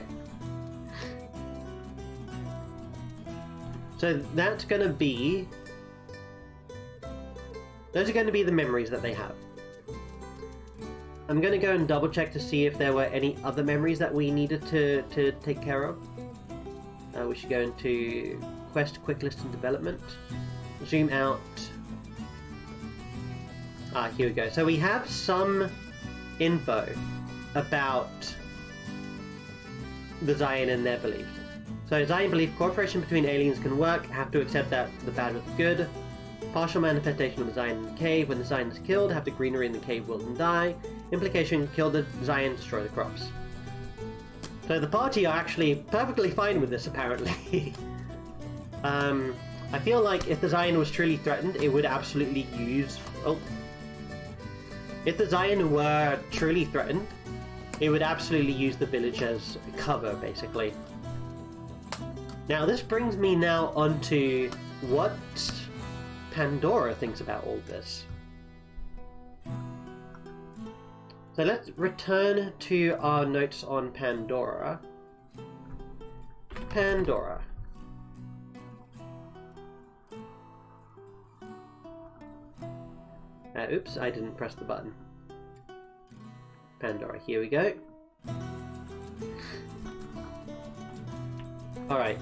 So that's going to be... Those are going to be the memories that they have. I'm going to go and double check to see if there were any other memories that we needed to take care of. We should go into Quest, Quick List and Development. Zoom out. Here we go. So we have some info about the Zion and their beliefs. So Zion belief cooperation between aliens can work, have to accept that the bad with the good. Partial manifestation of the Zion in the cave. When the Zion is killed, have the greenery in the cave wilt and die. Implication, kill the Zion, destroy the crops. So the party are actually perfectly fine with this, apparently. I I feel like if the Zion was truly threatened, it would absolutely use... Oh. If the Zion were truly threatened, it would absolutely use the village as cover, basically. Now, this brings me now onto what Pandora thinks about all this. So let's return to our notes on Pandora. Pandora. Oops, I didn't press the button. Pandora, here we go. Alright.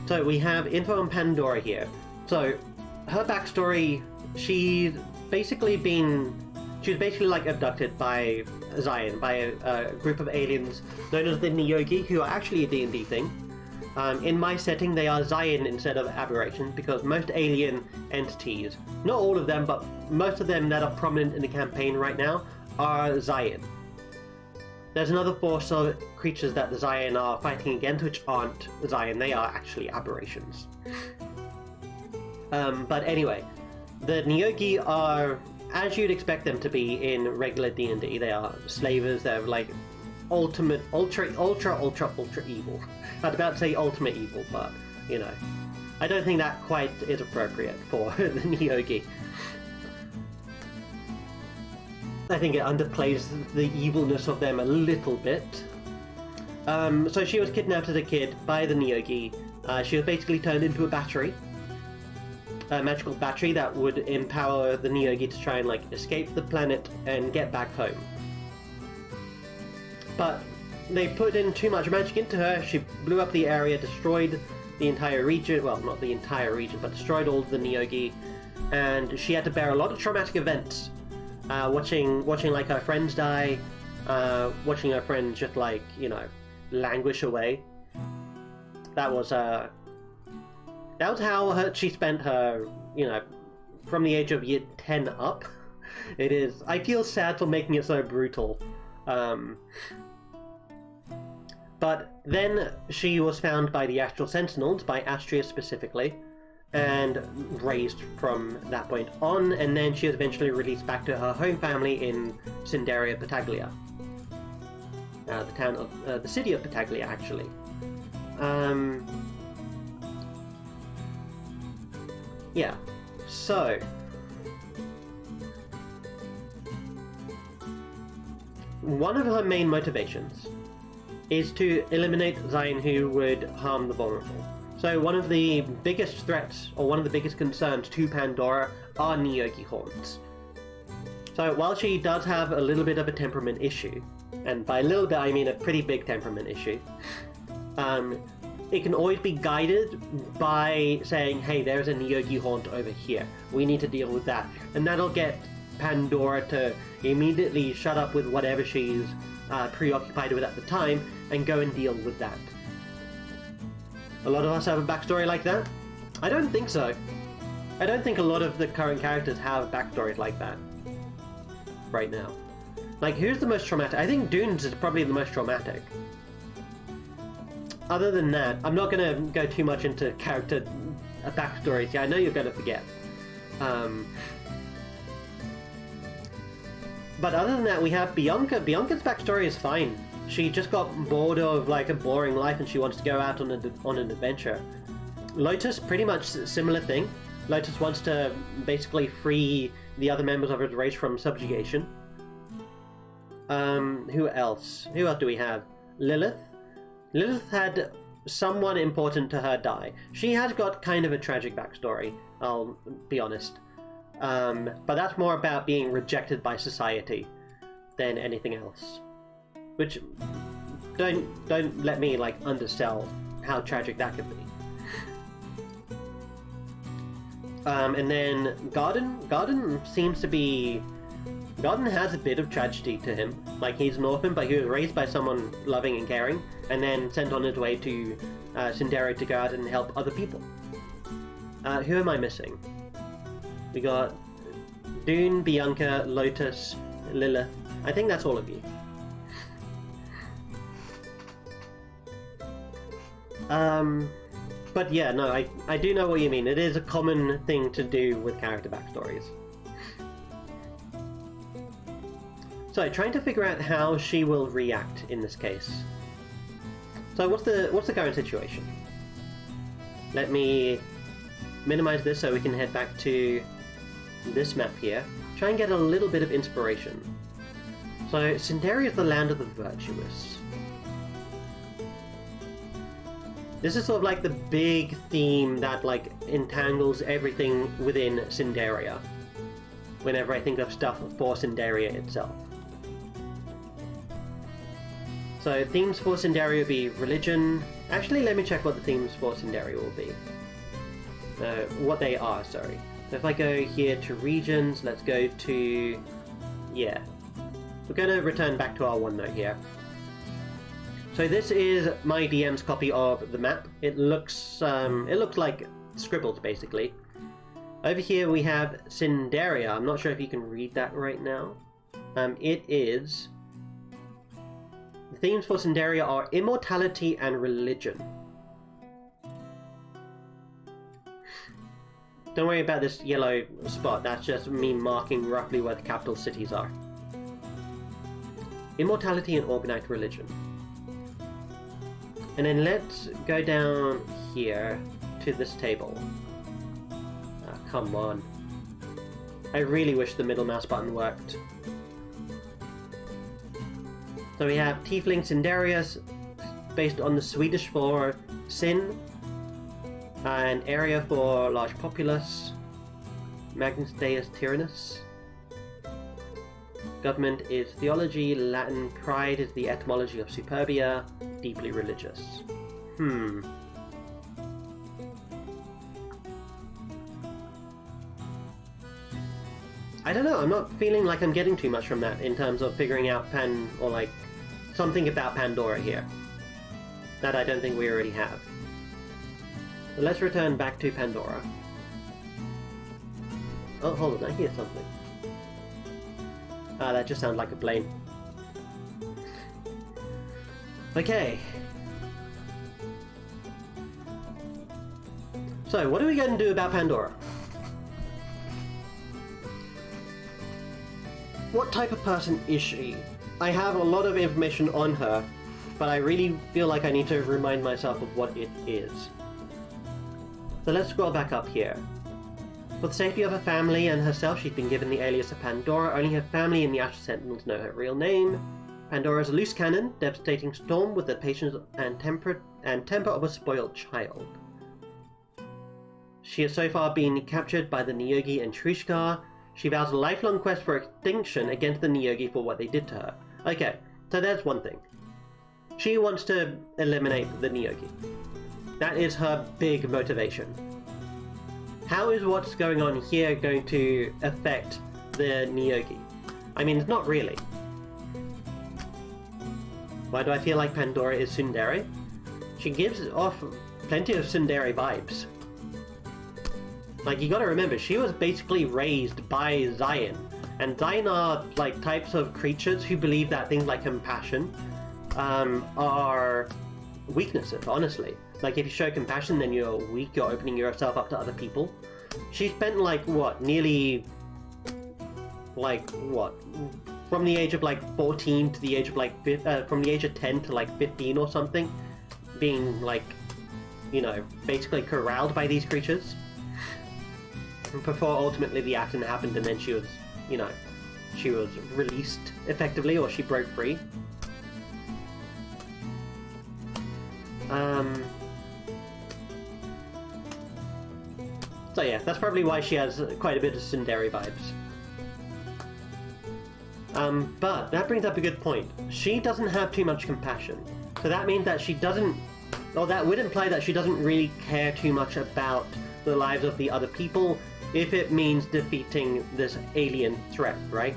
So we have info on Pandora here. So, her backstory, she was basically like abducted by Zion, by a group of aliens known as the Nyogi, who are actually a D&D thing. In my setting, they are Zion instead of aberrations, because most alien entities, not all of them, but most of them that are prominent in the campaign right now, are Zion. There's another force of creatures that the Zion are fighting against, which aren't Zion, they are actually aberrations. But anyway, the Nyogi are, as you'd expect them to be in regular D&D, they are slavers, they're like ultra evil. I was about to say ultimate evil, but, you know, I don't think that quite is appropriate for the Nyogi. I think it underplays the evilness of them a little bit. So she was kidnapped as a kid by the Nyogi. She was basically turned into a battery. A magical battery that would empower the Nyogi to try and, like, escape the planet and get back home. But they put in too much magic into her, she blew up the area, destroyed the entire region, well, not the entire region, but destroyed all of the Nyogi, and she had to bear a lot of traumatic events. Watching like her friends die, watching her friends just, like, you know, languish away. That was how she spent her, you know, from the age of year 10 up. It is, I feel sad for making it so brutal. But then she was found by the Astral Sentinels, by Astria specifically, and raised from that point on, and then she was eventually released back to her home family in Cinderia, Pataglia. The city of Pataglia, actually. Yeah, so... one of her main motivations is to eliminate Zion who would harm the vulnerable. So one of the biggest threats, or one of the biggest concerns to Pandora, are Nyogi haunts. So while she does have a little bit of a temperament issue, and by a little bit I mean a pretty big temperament issue, it can always be guided by saying, hey, there's a Nyogi haunt over here, we need to deal with that. And that'll get Pandora to immediately shut up with whatever she's preoccupied with at the time and go and deal with that. A lot of us have a backstory like that? I don't think so. I don't think a lot of the current characters have backstories like that right now. Like, who's the most traumatic? I think Dunes is probably the most traumatic. Other than that, I'm not going to go too much into character backstories. Yeah, I know you're going to forget. But other than that, we have Bianca. Bianca's backstory is fine. She just got bored of, like, a boring life and she wants to go out on an adventure. Lotus, pretty much similar thing. Lotus wants to basically free the other members of his race from subjugation. Who else? Who else do we have? Lilith. Lilith had someone important to her die. She has got kind of a tragic backstory, I'll be honest. But that's more about being rejected by society than anything else. Which, don't let me, like, undersell how tragic that could be. And then Garden seems to be... Garden has a bit of tragedy to him. Like, he's an orphan, but he was raised by someone loving and caring, and then sent on his way to Cinderia to go out and help other people. Who am I missing? We got Dune, Bianca, Lotus, Lilith. I think that's all of you. But yeah, no, I do know what you mean. It is a common thing to do with character backstories. So, trying to figure out how she will react in this case. So, what's the current situation? Let me minimize this so we can head back to this map here. Try and get a little bit of inspiration. So, Cinderia is the land of the virtuous. This is sort of like the big theme that like entangles everything within Cinderia. Whenever I think of stuff for Cinderia itself. So themes for Cinderia will be religion. Actually, let me check what the themes for Cinderia will be. What they are, sorry. So if I go here to regions, let's go to... yeah. We're going to return back to our OneNote here. So this is my DM's copy of the map. It looks like scribbled, basically. Over here we have Cinderia. I'm not sure if you can read that right now. It is... the themes for Cinderia are immortality and religion. Don't worry about this yellow spot, that's just me marking roughly where the capital cities are. Immortality and organized religion. And then let's go down here to this table. Oh, come on. I really wish the middle mouse button worked. So we have Tiefling Cinderius, based on the Swedish for Sin, an area for large populace, Magnus Deus Tyrannus. Government is theology, Latin pride is the etymology of superbia, deeply religious. I don't know, I'm not feeling like I'm getting too much from that in terms of figuring out or like something about Pandora here that I don't think we already have. So let's return back to Pandora. Oh, hold on, I hear something. Ah, that just sounds like a plane. Okay. So, what are we going to do about Pandora? What type of person is she? I have a lot of information on her, but I really feel like I need to remind myself of what it is. So let's scroll back up here. For the safety of her family and herself, she's been given the alias of Pandora. Only her family and the Astral Sentinels know her real name. Pandora is a loose cannon, devastating storm with the patience and temper of a spoiled child. She has so far been captured by the Neogi and Trishka. She vows a lifelong quest for extinction against the Neogi for what they did to her. Okay, so there's one thing. She wants to eliminate the Neogi. That is her big motivation. How is what's going on here going to affect the Neogi? I mean, it's not really. Why do I feel like Pandora is tsundere? She gives off plenty of tsundere vibes. Like, you gotta remember, she was basically raised by Zion. And Zion are, like, types of creatures who believe that things like compassion are weaknesses, honestly. Like, if you show compassion, then you're weak, you're opening yourself up to other people. She spent, like, what, nearly... like, what? From the age of, like, 14 to the age of, like, from the age of 10 to, like, 15 or something, being, like, you know, basically corralled by these creatures. Before ultimately the accident happened and then she was, you know, she was released effectively, or she broke free. So yeah, that's probably why she has quite a bit of tsundere vibes. But that brings up a good point. She doesn't have too much compassion. So that means that she doesn't, or that would imply that she doesn't really care too much about the lives of the other people, if it means defeating this alien threat, right?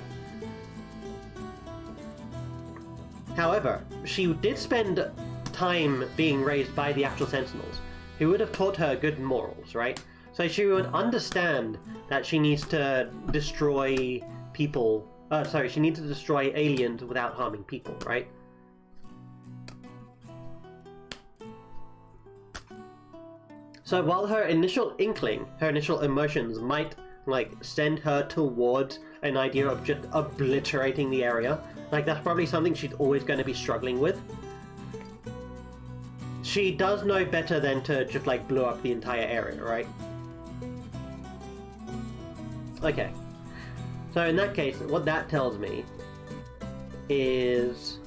However, she did spend time being raised by the Astral Sentinels, who would have taught her good morals, right? So she would understand that she needs to destroy people, she needs to destroy aliens without harming people, right? So while her initial inkling, her initial emotions might like send her towards an idea of just obliterating the area, like that's probably something she's always going to be struggling with. She does know better than to just like blow up the entire area, right? Okay. So in that case, what that tells me is...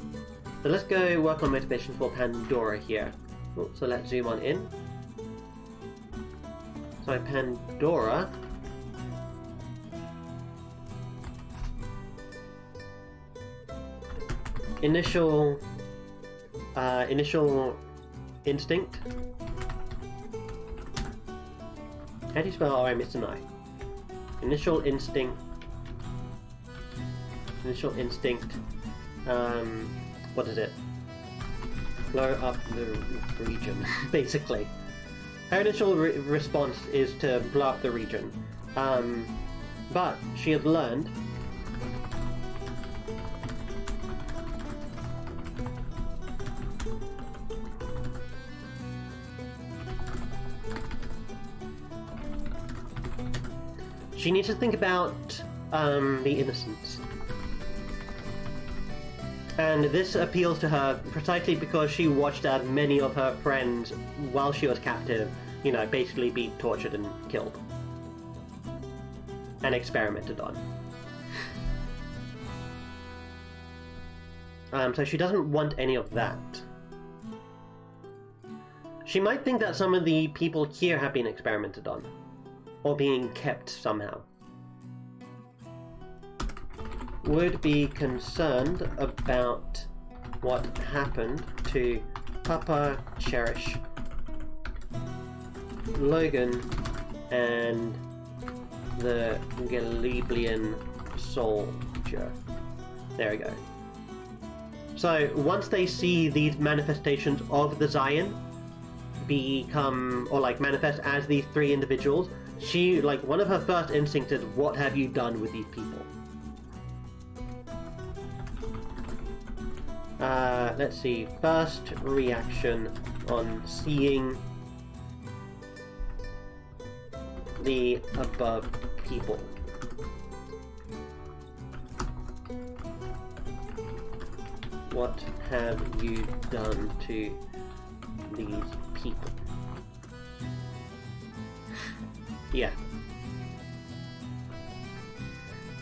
So let's go work on motivation for Pandora here. Oh, so let's zoom on in. So Pandora... Initial instinct. How do you spell I missed an I? Initial instinct. What is it? Blow up the region, basically. Her initial response is to blow up the region. But she has learned she needs to think about the innocents. And this appeals to her precisely because she watched as many of her friends, while she was captive, you know, basically be tortured and killed. And experimented on. So she doesn't want any of that. She might think that some of the people here have been experimented on. Or being kept somehow. Would be concerned about what happened to Papa Cherish, Logan, and the Galiblian soldier. There we go. So once they see these manifestations of the Zion become, or like manifest as these three individuals, she, like, one of her first instincts is, what have you done with these people? Let's see, first reaction on seeing the above people. What have you done to these people? Yeah.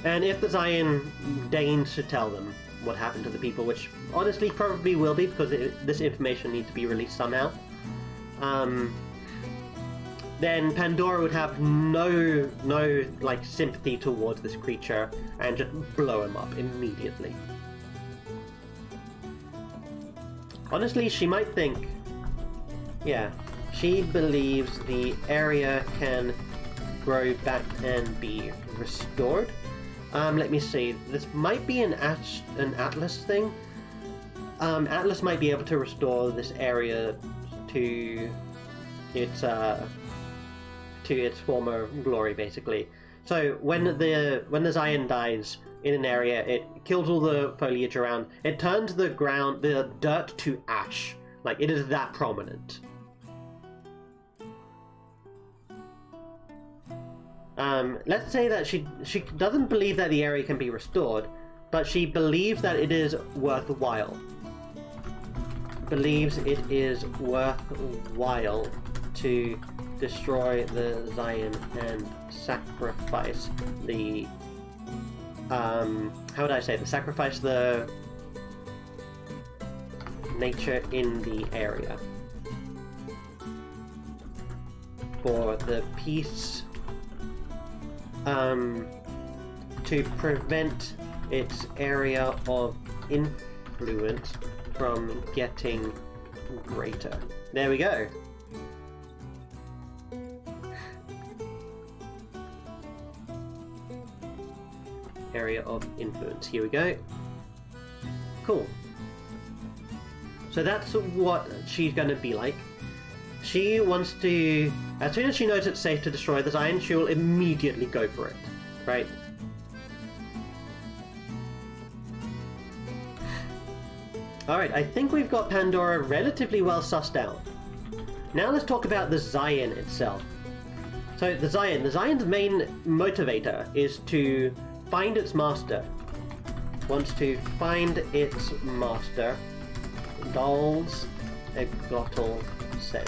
And if the Zion deigns to tell them what happened to the people, which honestly probably will be, because this information needs to be released somehow, then Pandora would have no like sympathy towards this creature and just blow him up immediately. Honestly, she might think, yeah, she believes the area can grow back and be restored. Let me see. This might be an Atlas thing. Atlas might be able to restore this area to its former glory, basically. So when the Zion dies in an area, it kills all the foliage around. It turns the dirt to ash. Like, it is that prominent. Let's say that she doesn't believe that the area can be restored, but she believes that it is worthwhile. Believes it is worthwhile to destroy the Zion and sacrifice the... how would I say? Sacrifice the nature in the area. For the peace... to prevent its area of influence from getting greater. There we go. Area of influence. Here we go. Cool. So that's what she's going to be like. She wants to... As soon as she knows it's safe to destroy the Zion, she will immediately go for it. Right? Alright, I think we've got Pandora relatively well sussed out. Now let's talk about the Zion itself. So the Zion's main motivator is to find its master. Wants to find its master. Dolls a glottal sen.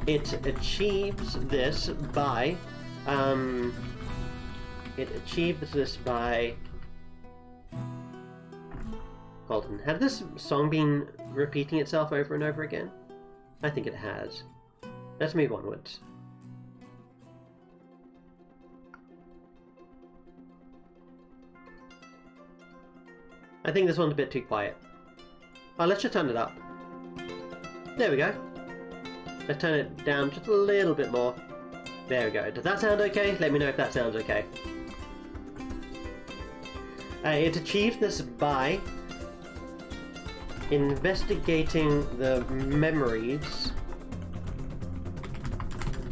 It achieves this by Hold on, have this song been repeating itself over and over again? I think it has. Let's move onwards. I think this one's a bit too quiet. Oh, let's just turn it up. There we go. Let's turn it down just a little bit more. There we go. Does that sound okay? Let me know if that sounds okay. It achieves this by investigating the memories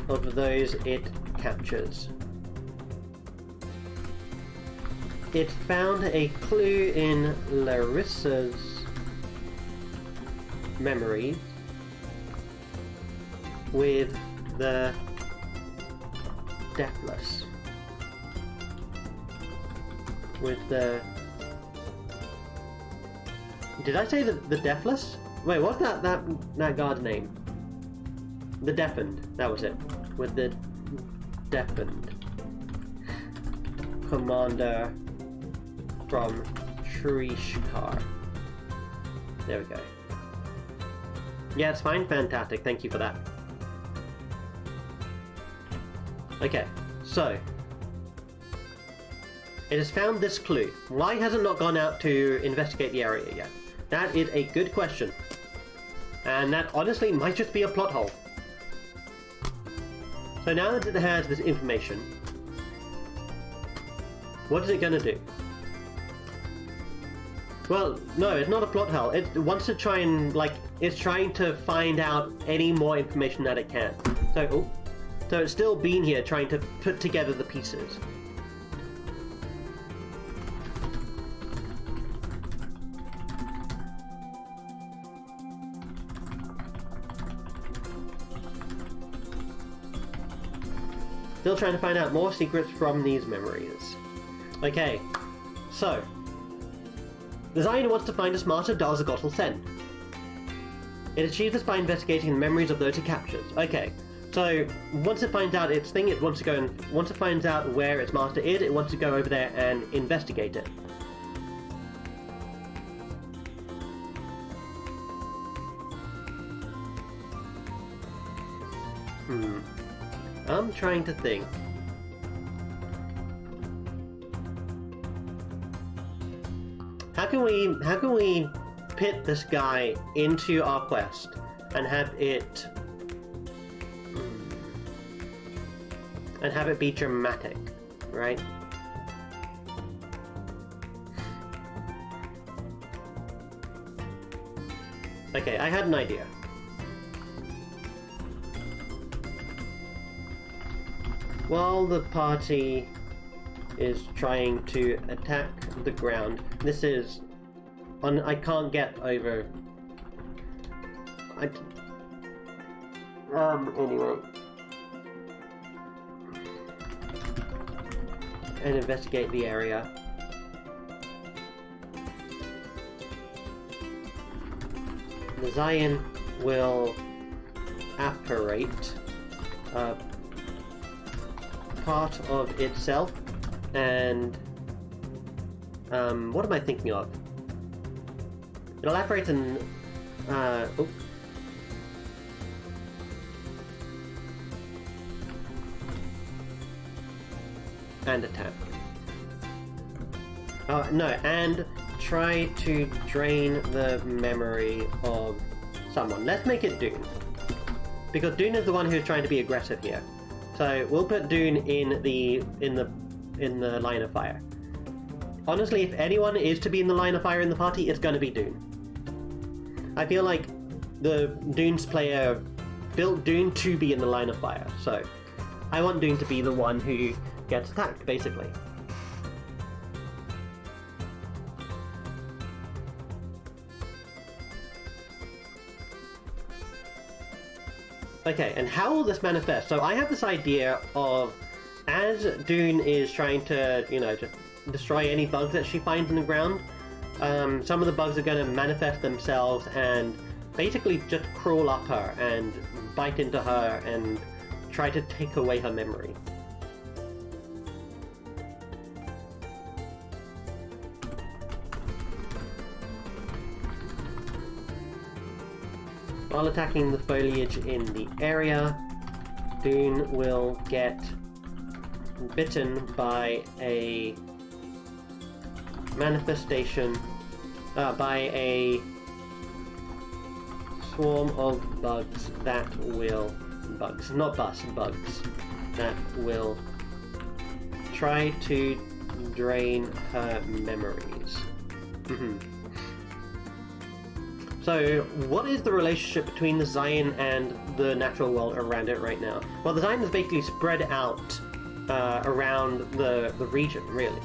of those it captures. It found a clue in Larissa's memory with the deathless. With the... Did I say the deathless? Wait, what's that guard's name? The deafened. That was it. With the deafened commander from Shrishkar. There we go. Yeah, it's fine. Fantastic. Thank you for that. Okay, so it has found this clue. Why has it not gone out to investigate the area yet? That is a good question. And that honestly might just be a plot hole. So now that it has this information, what is it going to do? Well, no, it's not a plot hole. It wants to try and, it's trying to find out any more information that it can. So it's still been here trying to put together the pieces. Still trying to find out more secrets from these memories. Okay, so the Zion wants to find a smarter Dalzagotal Sen. It achieves this by investigating the memories of those it captures. Okay, so once it finds out its thing, it wants to go and once it finds out where its master is, it wants to go over there and investigate it. I'm trying to think. How can we pit this guy into our quest and have it be dramatic, right? Okay, I had an idea. While the party is trying to attack the ground, this is I can't get over. Anyway, and investigate the area. The Zion will apparate part of itself and what am I thinking of? It'll apparate an and attack. Oh no, and try to drain the memory of someone. Let's make it Dune, because Dune is the one who's trying to be aggressive here. So we'll put Dune in the line of fire. Honestly, if anyone is to be in the line of fire in the party, it's going to be Dune. I feel like the Dune's player built Dune to be in the line of fire, so I want Dune to be the one who gets attacked, basically. Okay, and how will this manifest? So I have this idea of, as Dune is trying to, you know, just destroy any bugs that she finds in the ground, some of the bugs are going to manifest themselves and basically just crawl up her and bite into her and try to take away her memory. While attacking the foliage in the area, Dune will get bitten by a manifestation, by a swarm of bugs that will, bugs that will try to drain her memories. So, what is the relationship between the Zion and the natural world around it right now? Well, the Zion is basically spread out around the region, really.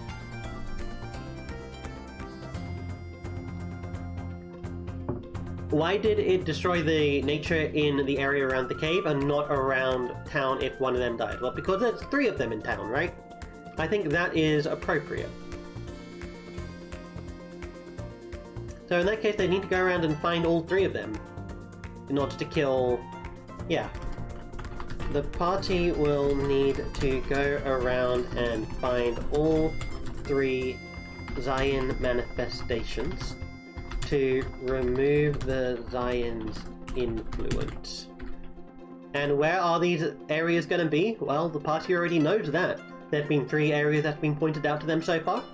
Why did it destroy the nature in the area around the cave and not around town if one of them died? Well, because there's 3 of them in town, right? I think that is appropriate. So in that case, they need to go around and find all 3 of them in order to kill... yeah. The party will need to go around and find all 3 Zion manifestations to remove the Zion's influence. And where are these areas going to be? Well, the party already knows that. There have been 3 areas that have been pointed out to them so far.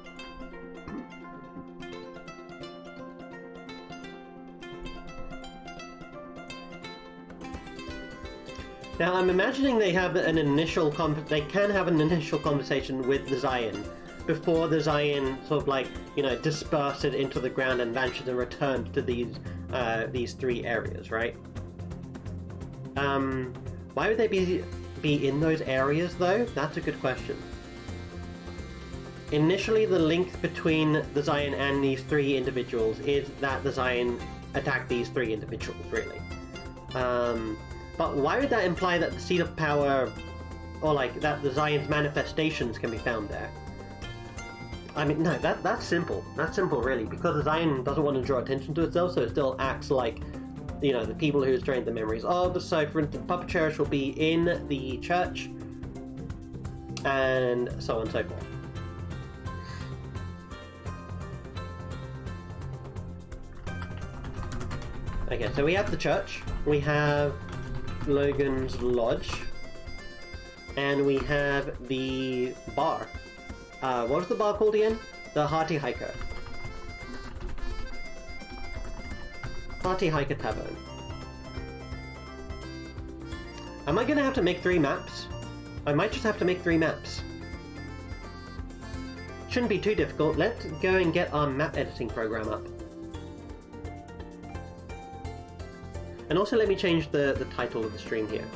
Now, I'm imagining they have an initial they can have an initial conversation with the Zion before the Zion sort of like, you know, disperse it into the ground and vanishes and returns to these 3 areas, right? Why would they be in those areas though? That's a good question. Initially, the link between the Zion and these 3 individuals is that the Zion attacked these 3 individuals, really. But why would that imply that the Seat of Power, or like, that the Zion's manifestations can be found there? I mean, no, that's simple. That's simple, really, because the Zion doesn't want to draw attention to itself, so it still acts like, you know, the people who has drained the memories of. So, for instance, Puppet Cherish will be in the church, and so on and so forth. Okay, so we have the church, we have Logan's Lodge, and we have the bar. What was the bar called again? The Hearty Hiker. Hearty Hiker Tavern. Am I going to have to make 3 maps? I might just have to make 3 maps. Shouldn't be too difficult. Let's go and get our map editing program up. And also let me change the title of the stream here.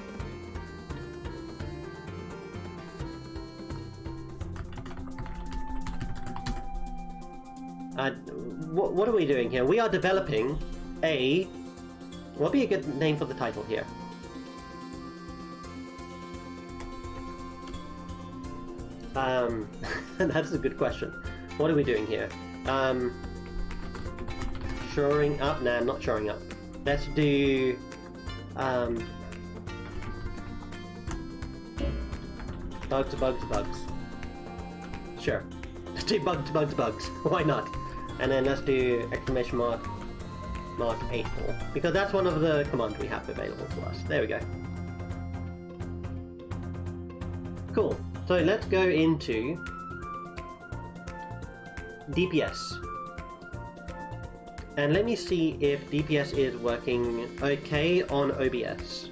What are we doing here? We are developing a... What would be a good name for the title here? That's a good question. What are we doing here? Shoring up? Nah, I'm not shoring up. Let's do... bugs. Sure. Let's do bugs. Why not? And then let's do exclamation mark 84. Because that's one of the commands we have available to us. There we go. Cool. So let's go into DPS. And let me see if DPS is working okay on OBS.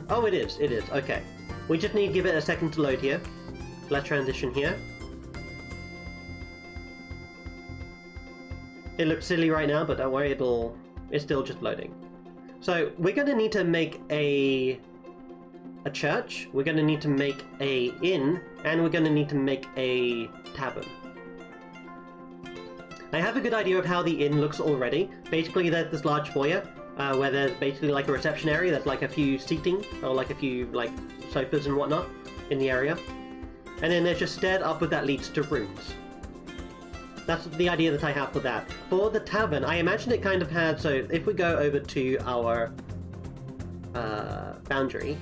Oh, it is, okay. We just need to give it a second to load here. Let's transition here. It looks silly right now, but don't worry, it's still just loading. So, we're going to need to make a church, we're going to need to make a inn, and we're going to need to make a tavern. I have a good idea of how the inn looks already. Basically, there's this large foyer where there's basically like a reception area. There's like a few seating or like a few like sofas and whatnot in the area. And then there's just stairs upward that leads to rooms. That's the idea that I have for that. For the tavern, I imagine it kind of had, so if we go over to our boundary,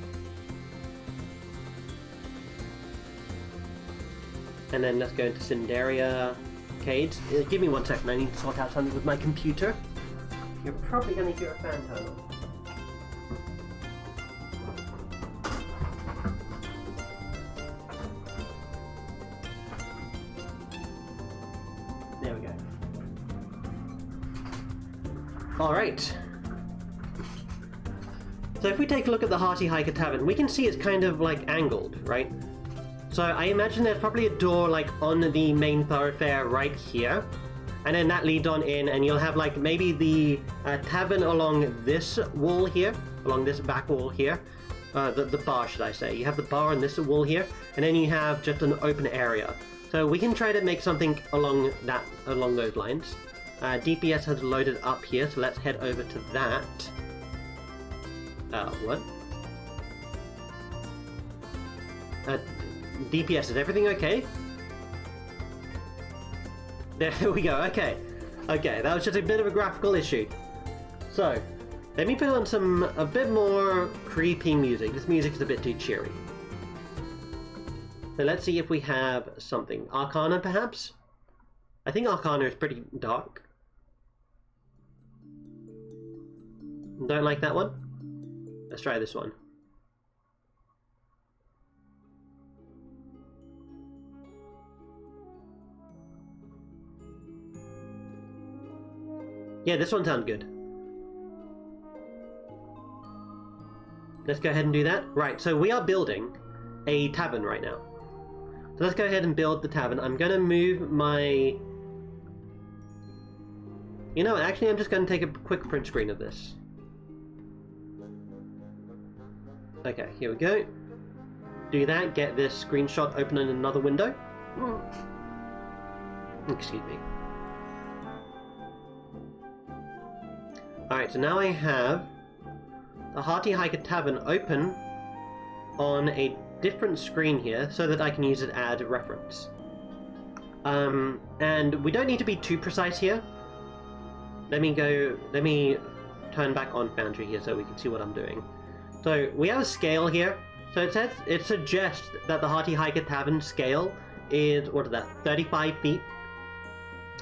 and then let's go into Cinderia Cades. Give me 1 second, I need to sort out something with my computer. You're probably going to hear a fan turn on. There we go. Alright. So if we take a look at the Hearty Hiker Tavern, we can see it's kind of like angled, right? So I imagine there's probably a door like on the main thoroughfare right here. And then that leads on in, and you'll have like maybe the tavern along this wall here, along this back wall here. The bar, should I say. You have the bar on this wall here, and then you have just an open area. So we can try to make something along those lines. DPS has loaded up here, so let's head over to that. What? DPS, is everything okay? There we go, okay. Okay, that was just a bit of a graphical issue. So, let me put on a bit more creepy music. This music is a bit too cheery. So let's see if we have something. Arcana, perhaps? I think Arcana is pretty dark. Don't like that one? Let's try this one. Yeah, this one sounds good. Let's go ahead and do that. Right, so we are building a tavern right now. So let's go ahead and build the tavern. I'm going to move my... You know, actually I'm just going to take a quick print screen of this. Okay, here we go. Do that, get this screenshot open in another window. Excuse me. Alright, so now I have the Hearty Hiker Tavern open on a different screen here so that I can use it as a reference. And we don't need to be too precise here. Let me turn back on Foundry here so we can see what I'm doing. So we have a scale here. So it suggests that the Hearty Hiker Tavern scale is, what is that, 35 feet?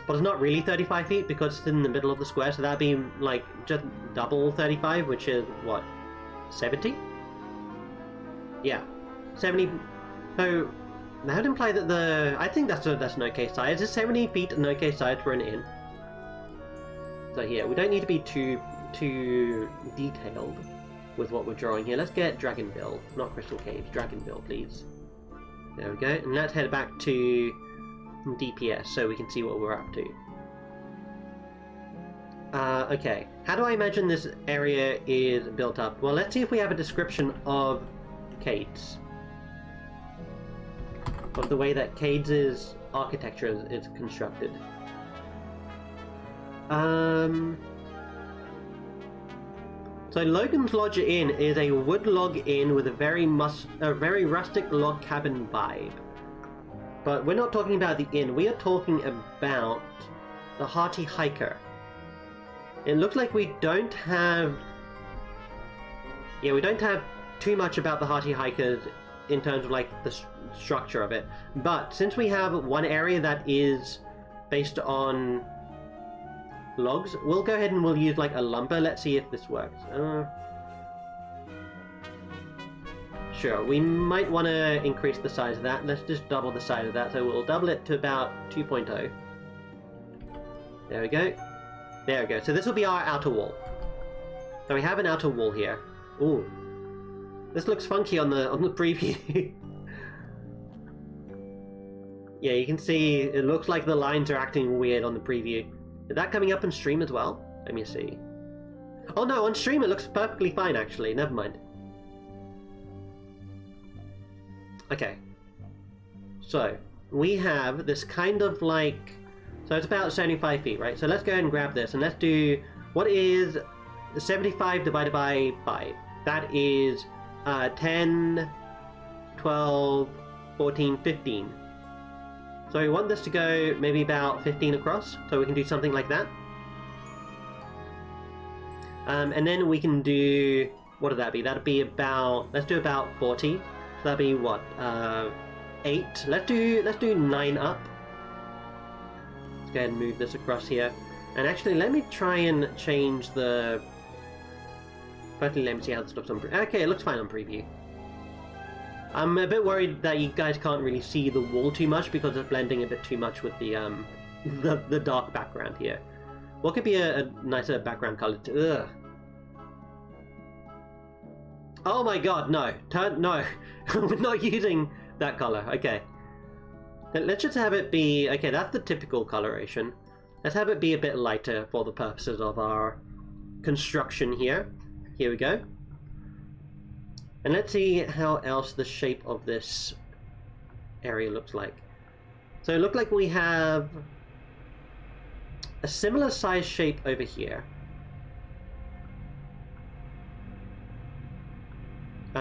But it's not really 35 feet because it's in the middle of the square, so that'd be like just double 35, which is what, 70? Yeah, 70. So that would imply that I think that's an okay size. Is 70 feet an okay size for an inn? So yeah, we don't need to be too detailed with what we're drawing here. Let's get Dragonville, not Crystal Caves. Dragonville, please. There we go, and let's head back to DPS so we can see what we're up to. Okay, how do I imagine this area is built up? Well, let's see if we have a description of Cades. Of the way that Cades' architecture is constructed. So Logan's Lodge Inn is a wood log inn with a very rustic log cabin vibe. But we're not talking about the inn, we are talking about the Hearty Hiker. It looks like we don't have too much about the Hearty Hikers in terms of like the structure of it. But since we have one area that is based on logs, we'll go ahead and we'll use like a lumber. Let's see if this works. Sure, we might want to increase the size of that. Let's just double the size of that. So we'll double it to about 2.0. There we go. There we go. So this will be our outer wall. So we have an outer wall here. Ooh. This looks funky on the preview. Yeah, you can see it looks like the lines are acting weird on the preview. Is that coming up on stream as well? Let me see. Oh no, on stream it looks perfectly fine actually. Never mind. Okay, so we have this kind of like So it's about 75 feet, right? So let's go ahead and grab this, and let's do... What is 75 divided by 5? That is 10, 12, 14, 15. So we want this to go maybe about 15 across, so we can do something like that. And then we can do... What would that be? That'd be about... Let's do about 40. So that'd be what? 8. Let's do 9 up. Let's go ahead and move this across here. And actually, let me try and change the... Firstly, let me see how this looks on... Okay, it looks fine on preview. I'm a bit worried that you guys can't really see the wall too much because it's blending a bit too much with the the dark background here. What could be a nicer background color? Ugh. Oh my god, no. No. We're not using that color. Okay. Let's just have it be... Okay, that's the typical coloration. Let's have it be a bit lighter for the purposes of our construction here. Here we go. And let's see how else the shape of this area looks like. So it looks like we have a similar size shape over here.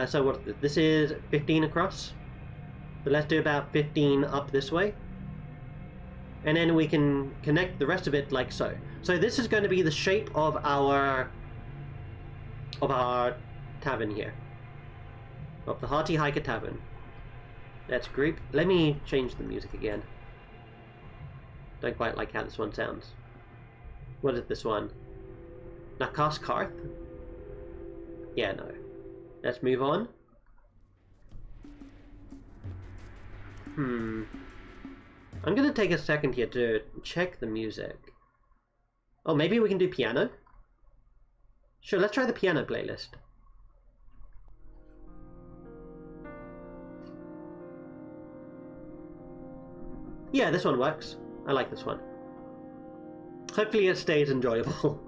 So what, this is 15 across. So let's do about 15 up this way. And then we can connect the rest of it like so. So this is going to be the shape of our tavern here. Of the Hearty Hiker Tavern. Let's group. Let me change the music again. Don't quite like how this one sounds. What is this one? Nakas Karth? Yeah, no. Let's move on. I'm gonna take a second here to check the music. Oh, maybe we can do piano? Sure, let's try the piano playlist. Yeah, this one works. I like this one. Hopefully it stays enjoyable.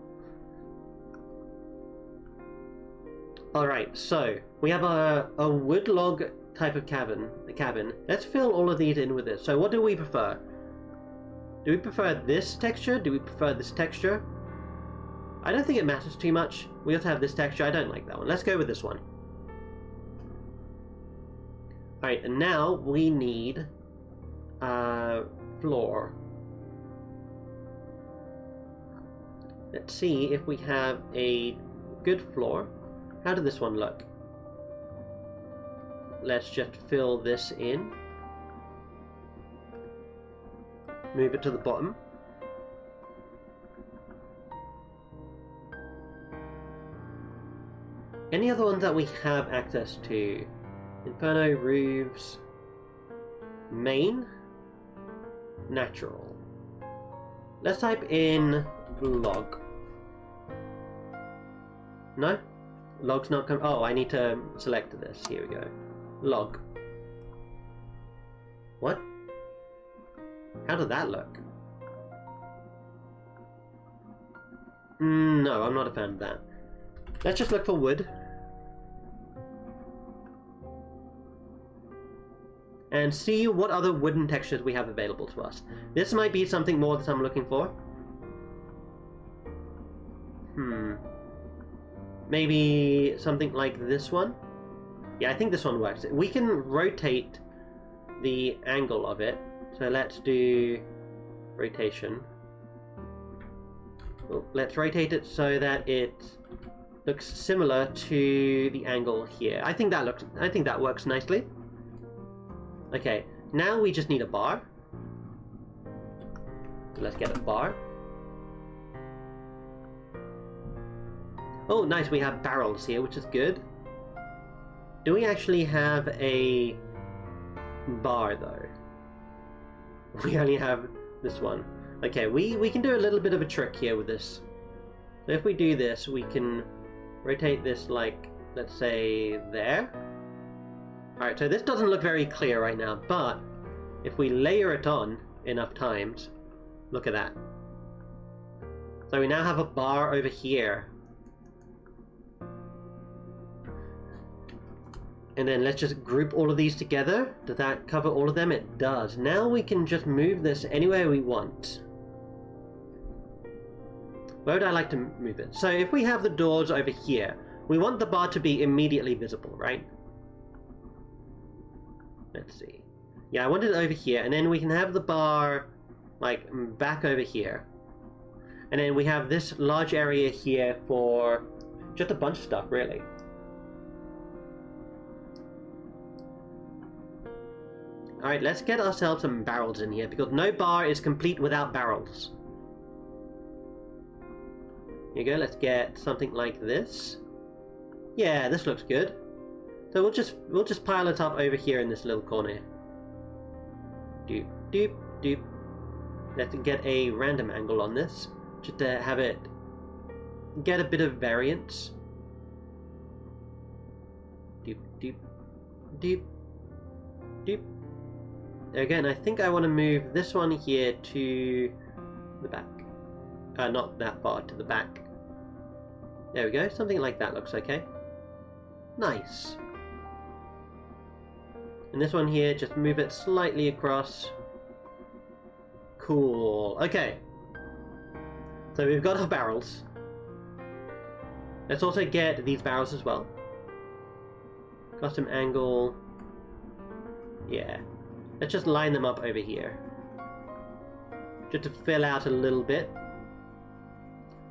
Alright, so we have a wood log type of cabin. Let's fill all of these in with this. So what do we prefer? Do we prefer this texture? Do we prefer this texture? I don't think it matters too much. We also have this texture. I don't like that one. Let's go with this one. Alright, and now we need floor. Let's see if we have a good floor. How did this one look? Let's just fill this in. Move it to the bottom. Any other ones that we have access to? Inferno, roofs, main, natural. Let's type in log. No? Log's not coming. Oh, I need to select this. Here we go. Log. What? How did that look? No, I'm not a fan of that. Let's just look for wood. And see what other wooden textures we have available to us. This might be something more that I'm looking for. Maybe something like this one? Yeah, I think this one works. We can rotate the angle of it. So let's do rotation. Well, let's rotate it so that it looks similar to the angle here. I think that works nicely. Okay, now we just need a bar. So let's get a bar. Oh, nice, we have barrels here, which is good. Do we actually have a bar, though? We only have this one. Okay, we can do a little bit of a trick here with this. So if we do this, we can rotate this like, let's say, there. Alright, so this doesn't look very clear right now, but if we layer it on enough times, look at that. So we now have a bar over here. And then let's just group all of these together. Does that cover all of them? It does. Now we can just move this anywhere we want. Where would I like to move it? So if we have the doors over here, we want the bar to be immediately visible, right? Let's see. Yeah, I want it over here, and then we can have the bar, like, back over here. And then we have this large area here for just a bunch of stuff, really. Alright, let's get ourselves some barrels in here, because no bar is complete without barrels. Here you go, let's get something like this. Yeah, this looks good. So we'll just pile it up over here in this little corner. Doop, doop, doop. Let's get a random angle on this, just to have it get a bit of variance. Doop, doop, doop, doop. Again, I think I want to move this one here to the back. Not that far, to the back. There we go, something like that looks okay. Nice. And this one here, just move it slightly across. Cool. Okay. So we've got our barrels. Let's also get these barrels as well. Custom angle. Yeah. Let's just line them up over here. Just to fill out a little bit.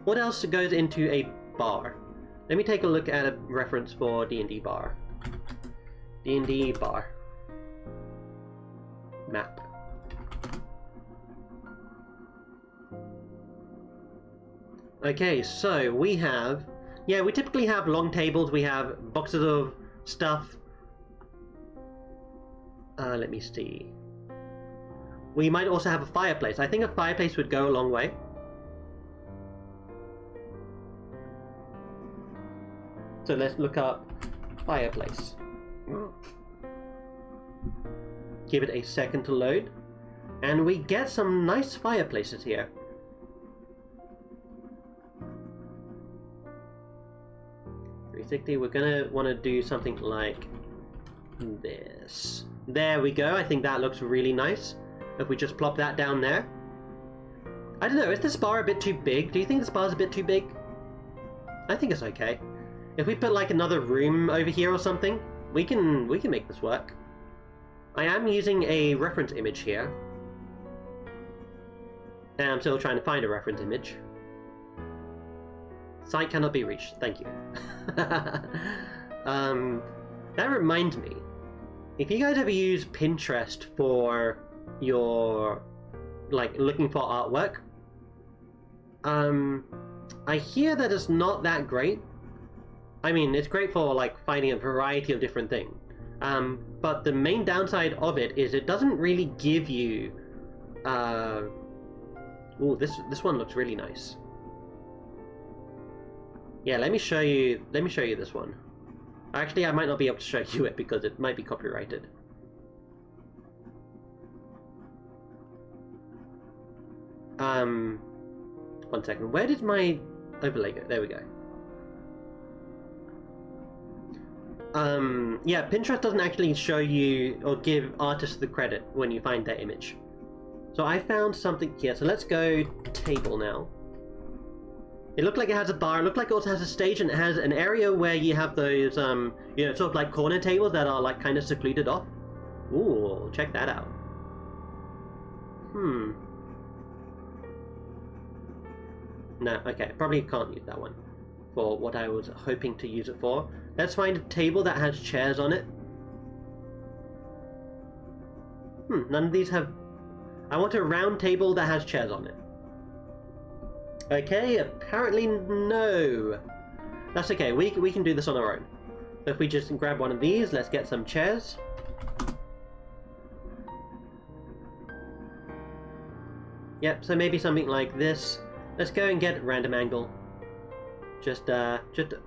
What else goes into a bar? Let me take a look at a reference for DnD bar. DnD bar. Map. Okay, so we have... Yeah, we typically have long tables, we have boxes of stuff. Let me see. We might also have a fireplace. I think a fireplace would go a long way. So let's look up fireplace. Give it a second to load. And we get some nice fireplaces here. We're gonna want to do something like this. There we go. I think that looks really nice. If we just plop that down there. I don't know, is this bar a bit too big? Do you think this bar's a bit too big? I think it's okay. If we put like another room over here or something, we can make this work. I am using a reference image here. And I'm still trying to find a reference image. Site cannot be reached. Thank you. That reminds me. If you guys ever use Pinterest for your, like, looking for artwork, I hear that it's not that great. I mean, it's great for, like, finding a variety of different things. But the main downside of it is it doesn't really give you, ooh, this one looks really nice. Yeah, let me show you this one. Actually, I might not be able to show you it because it might be copyrighted. One second. Where did my overlay go? There we go. Yeah, Pinterest doesn't actually show you or give artists the credit when you find their image. So I found something here. So let's go table now. It looked like it has a bar. It looked like it also has a stage, and it has an area where you have those, you know, sort of like corner tables that are like kind of secluded off. Ooh, check that out. No, okay, probably can't use that one for what I was hoping to use it for. Let's find a table that has chairs on it. None of these have... I want a round table that has chairs on it. Okay, apparently no. That's okay, we can do this on our own. So if we just grab one of these, let's get some chairs. Yep, so maybe something like this. Let's go and get random angle. Just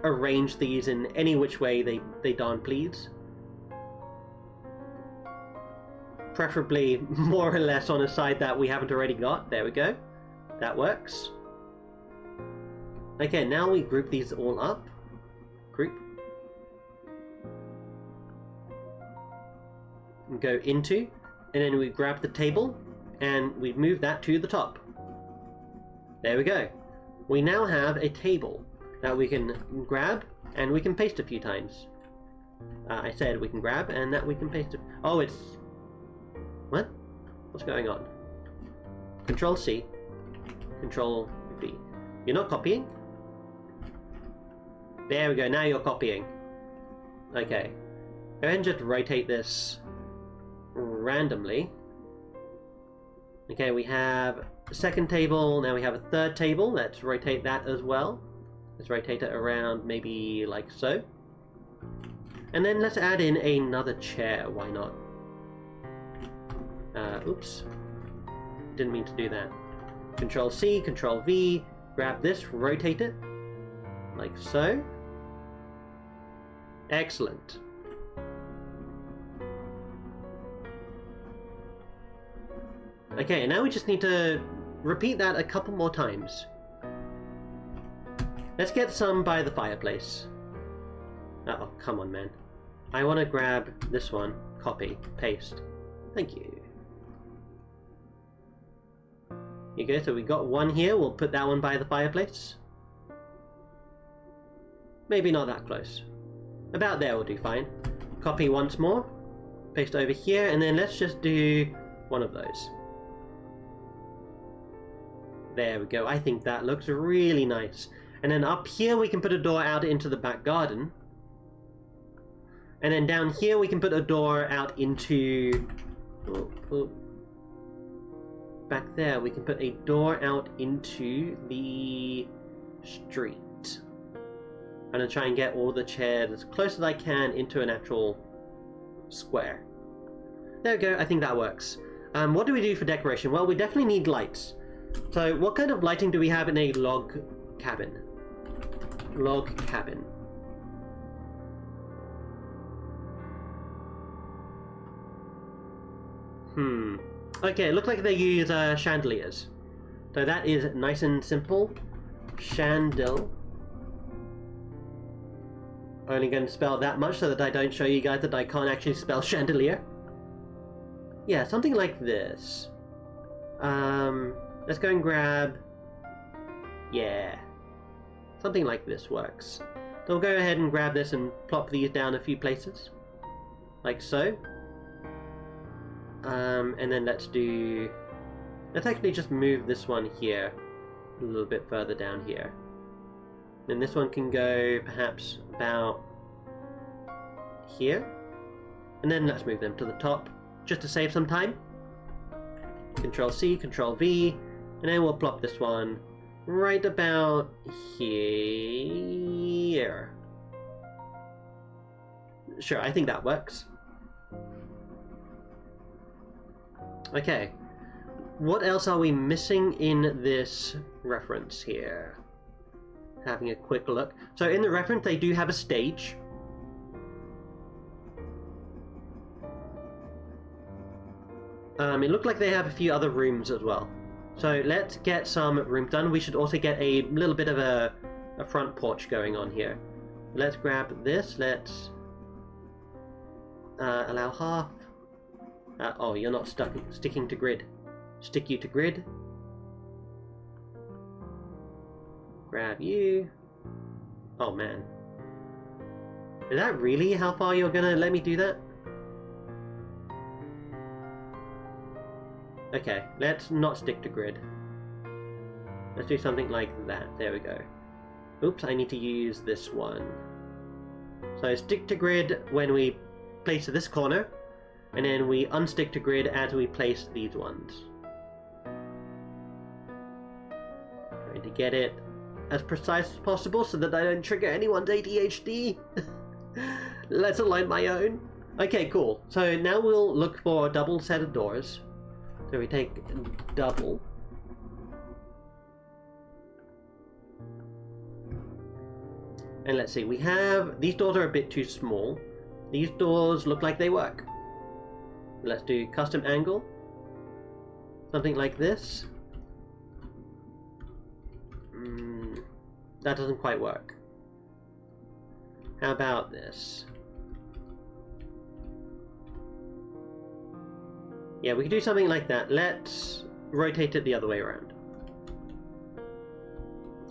arrange these in any which way they darn please. Preferably more or less on a side that we haven't already got. There we go. That works. Okay, now we group these all up. Group. And go into, and then we grab the table, and we move that to the top. There we go. we now have a table that we can grab and we can paste a few times. I said we can grab and that we can paste it. Oh, it's... What? What's going on? Control C. Control V. You're not copying? There we go, now you're copying. Okay. Go ahead and just rotate this randomly. Okay, we have a second table, now we have a third table. Let's rotate that as well. Let's rotate it around maybe like so. And then let's add in another chair, why not? Oops. Didn't mean to do that. Control C, Control V, grab this, rotate it. Like so. Excellent. Okay, now we just need to repeat that a couple more times. Let's get some by the fireplace. Oh, come on, man. I want to grab this one, copy, paste. Thank you. Here you go, so we got one here, we'll put that one by the fireplace. Maybe not that close. About there will do fine. Copy once more, paste over here, and then let's just do one of those. There we go, I think that looks really nice. And then up here we can put a door out into the back garden. And then down here we can put a door out into... Back there we can put a door out into the street. I'm going to try and get all the chairs as close as I can into an actual square. There we go, I think that works. What do we do for decoration? Well, we definitely need lights. So what kind of lighting do we have in a log cabin? Log cabin. Okay, it looks like they use chandeliers. So that is nice and simple. Chandel. Only going to spell that much so that I don't show you guys that I can't actually spell chandelier. Yeah, something like this. Let's go and grab... Yeah. Something like this works. So we'll go ahead and grab this and plop these down a few places. Like so. And then let's actually just move this one here a little bit further down here. Then this one can go perhaps about here. And then let's move them to the top just to save some time. Control C, Control V, and then we'll plop this one right about here. Sure, I think that works. Okay, what else are we missing in this reference here? Having a quick look. So in the reference they do have a stage. It looked like they have a few other rooms as well. So let's get some rooms done. We should also get a little bit of a front porch going on here. Let's grab this. Let's allow half. Oh, you're not sticking to grid. Stick you to grid. Grab you. Oh man. Is that really how far you're gonna let me do that? Okay, let's not stick to grid. Let's do something like that. There we go. Oops, I need to use this one. So stick to grid when we place this corner, and then we unstick to grid as we place these ones. Trying to get it as precise as possible so that I don't trigger anyone's ADHD. Let's align my own. Okay, cool. So now we'll look for a double set of doors. So we take double. And let's see, we have... These doors are a bit too small. These doors look like they work. Let's do custom angle. Something like this. That doesn't quite work. How about this? Yeah, we can do something like that. Let's rotate it the other way around.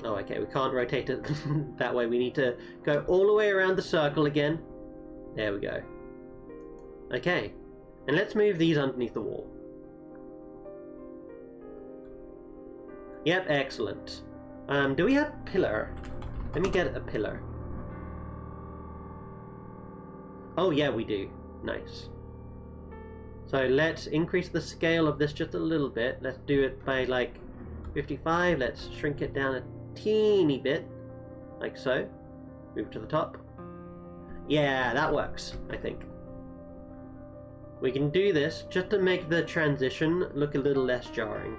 Oh, okay, we can't rotate it that way. We need to go all the way around the circle again. There we go. Okay, and let's move these underneath the wall. Yep, excellent. Do we have pillar? Let me get a pillar. Oh yeah, we do. Nice. So let's increase the scale of this just a little bit. Let's do it by like 55. Let's shrink it down a teeny bit, like so. Move to the top. Yeah, that works, I think. We can do this just to make the transition look a little less jarring.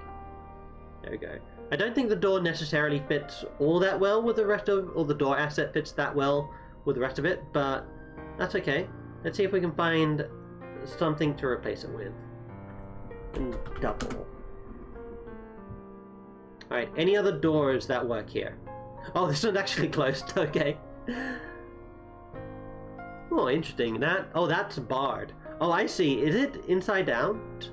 There we go. I don't think the door necessarily fits all that well with the rest of, or the door asset fits that well with the rest of it, but that's okay. Let's see if we can find something to replace it with. And double. Alright, any other doors that work here? Oh, this one's actually closed, okay. Oh, interesting. That's barred. Oh, I see. Is it inside out?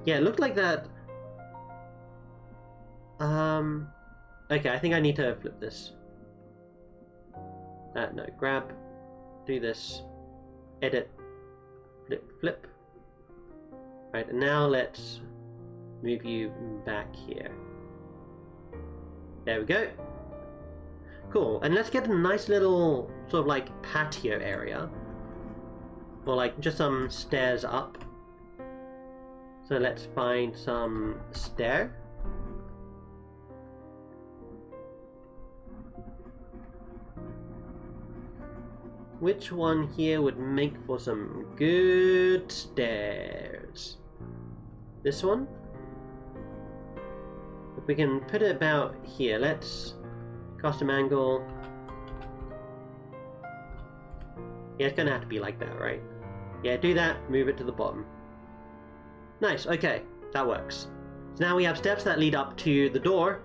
Yeah, it looked like that. Okay, I think I need to flip this. No, grab, do this, edit, flip. Right, and now let's move you back here. There we go. Cool, and let's get a nice little sort of like patio area. Or like just some stairs up. So let's find some stair. Which one here would make for some good stairs? This one? If we can put it about here, let's custom angle. Yeah, it's gonna have to be like that, right? Yeah, do that, move it to the bottom. Nice, okay, that works. So now we have steps that lead up to the door.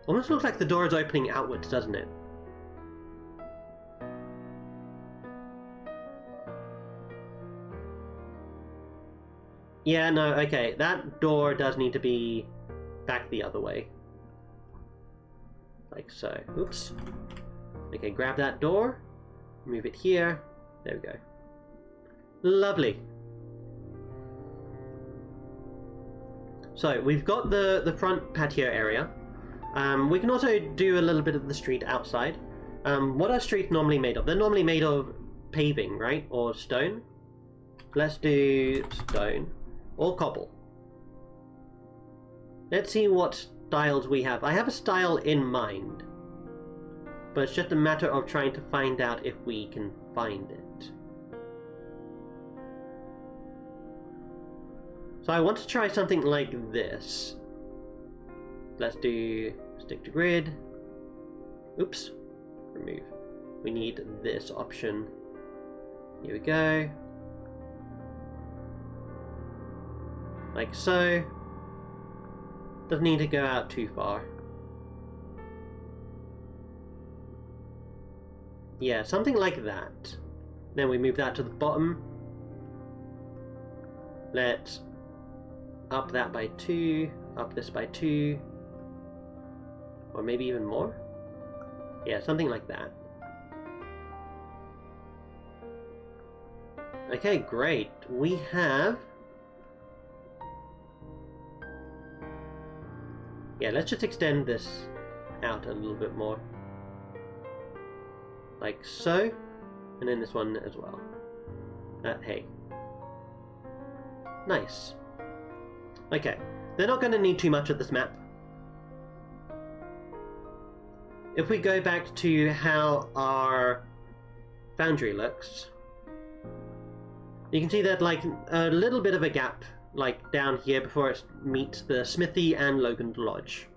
Almost looks like the door is opening outwards, doesn't it? Yeah, no, okay, that door does need to be back the other way. Like so. Oops. Okay, grab that door, move it here. There we go. Lovely. So, we've got the front patio area. We can also do a little bit of the street outside. What are streets normally made of? They're normally made of paving, right? Or stone? Let's do stone. Or cobble. Let's see what styles we have. I have a style in mind, but it's just a matter of trying to find out if we can find it. So I want to try something like this. Let's do stick to grid. Oops. Remove. We need this option. Here we go. Like so. Doesn't need to go out too far. Yeah, something like that. Then we move that to the bottom. Let's up that by 2, up this by 2, or maybe even more. Yeah, something like that. Okay, great. We have... Yeah, let's just extend this out a little bit more. Like so. And then this one as well. Hey. Nice. Okay. They're not going to need too much of this map. If we go back to how our foundry looks, you can see that like a little bit of a gap like down here before it meets the smithy and Logan's Lodge.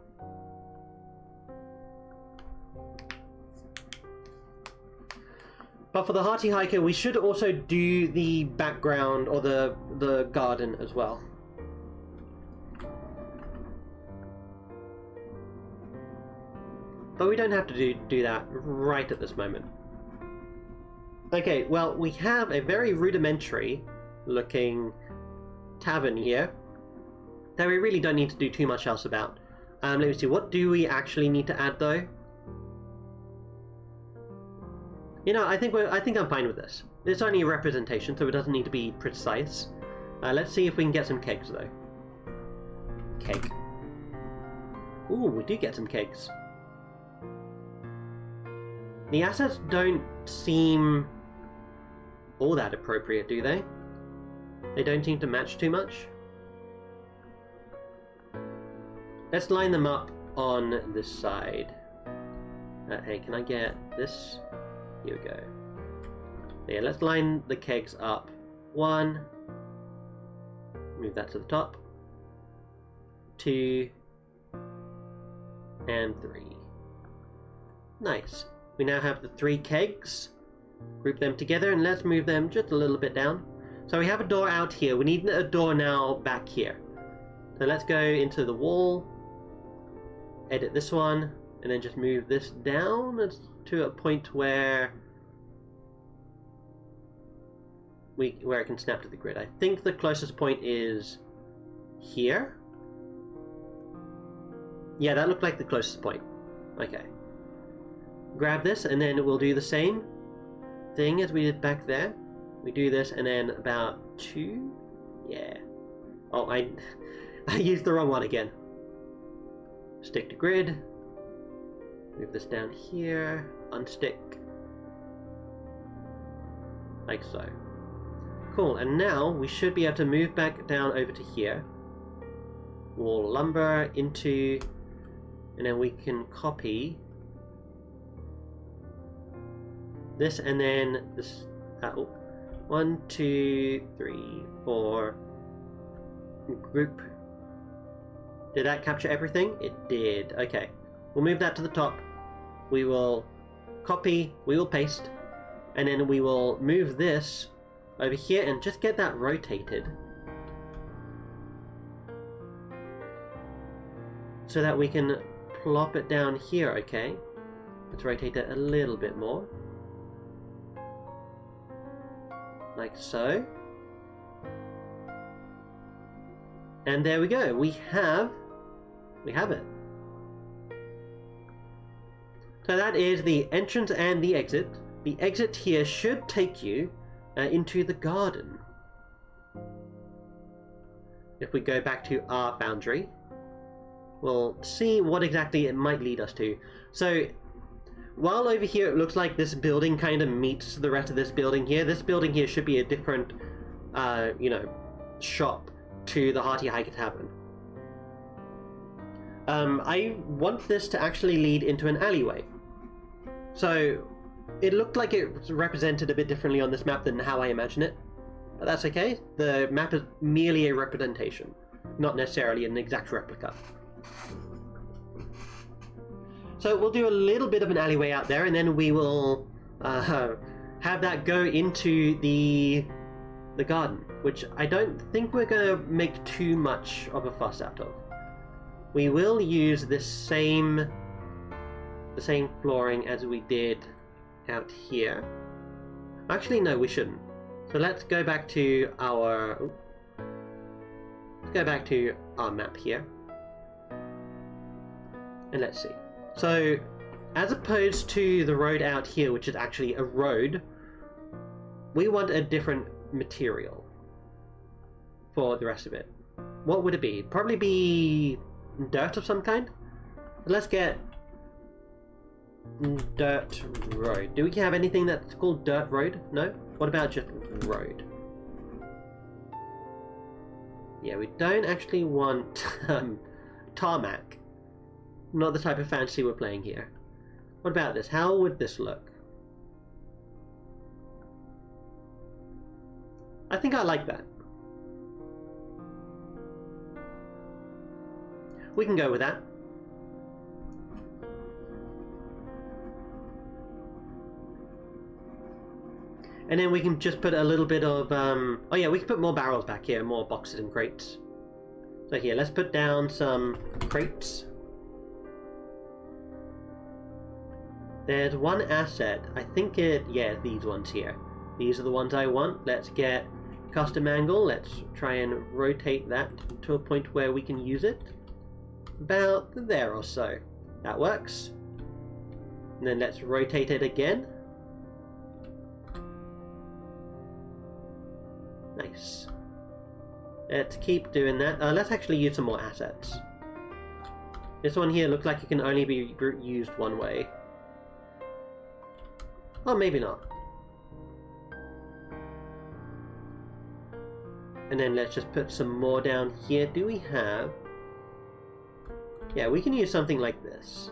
But for the Hearty Hiker, we should also do the background or the garden as well. But we don't have to do that right at this moment. Okay, well, we have a very rudimentary looking tavern here. that we really don't need to do too much else about. Let me see, what do we actually need to add though? You know, I think I'm fine with this. It's only a representation, so it doesn't need to be precise. Let's see if we can get some kegs though. Keg. Ooh, we do get some kegs. The assets don't seem all that appropriate, do they? They don't seem to match too much. Let's line them up on this side. Hey, can I get this? Here we go. Yeah, let's line the kegs up. 1. Move that to the top. 2. And 3. Nice. We now have the 3 kegs. Group them together and let's move them just a little bit down. So we have a door out here. We need a door now back here. So let's go into the wall. Edit this one. And then just move this down to a point where it can snap to the grid. I think the closest point is here. Yeah, that looked like the closest point. Okay. Grab this and then we'll do the same thing as we did back there. We do this and then about 2. Yeah. Oh, I used the wrong one again. Stick to grid. Move this down here. Unstick. Like so. Cool, and now we should be able to move back down over to here. Wall lumber into, and then we can copy this and then this. 1, 2, 3, 4. Group. Did that capture everything? It did. Okay. We'll move that to the top. We will copy, we will paste, and then we will move this over here and just get that rotated so that we can plop it down here, okay? Let's rotate it a little bit more. Like so. And there we go. We have it. So that is the entrance and the exit. The exit here should take you into the garden. If we go back to our foundry, we'll see what exactly it might lead us to. So, while over here it looks like this building kind of meets the rest of this building here should be a different, shop to the Hearty Hiker Tavern. I want this to actually lead into an alleyway. So, it looked like it was represented a bit differently on this map than how I imagine it. But that's okay. The map is merely a representation, not necessarily an exact replica. So we'll do a little bit of an alleyway out there, and then we will have that go into the garden, which I don't think we're going to make too much of a fuss out of. We will use the same flooring as we did out here. Actually, no, we shouldn't. So let's go back to our map here, and let's see. So, as opposed to the road out here, which is actually a road, we want a different material for the rest of it. What would it be? Probably be dirt of some kind? Let's get dirt road. Do we have anything that's called dirt road? No? What about just road? Yeah, we don't actually want tarmac. Not the type of fantasy we're playing here. What about this? How would this look? I think I like that. We can go with that. And then we can just put a little bit of, oh yeah, we can put more barrels back here, more boxes and crates. So here, let's put down some crates. There's one asset, I think yeah, these ones here. These are the ones I want. Let's get custom angle. Let's try and rotate that to a point where we can use it. About there or so. That works. And then let's rotate it again. Nice. Let's keep doing that. Let's actually use some more assets. This one here looks like it can only be used one way. Oh, maybe not. And then let's just put some more down here. Do we have... Yeah, we can use something like this.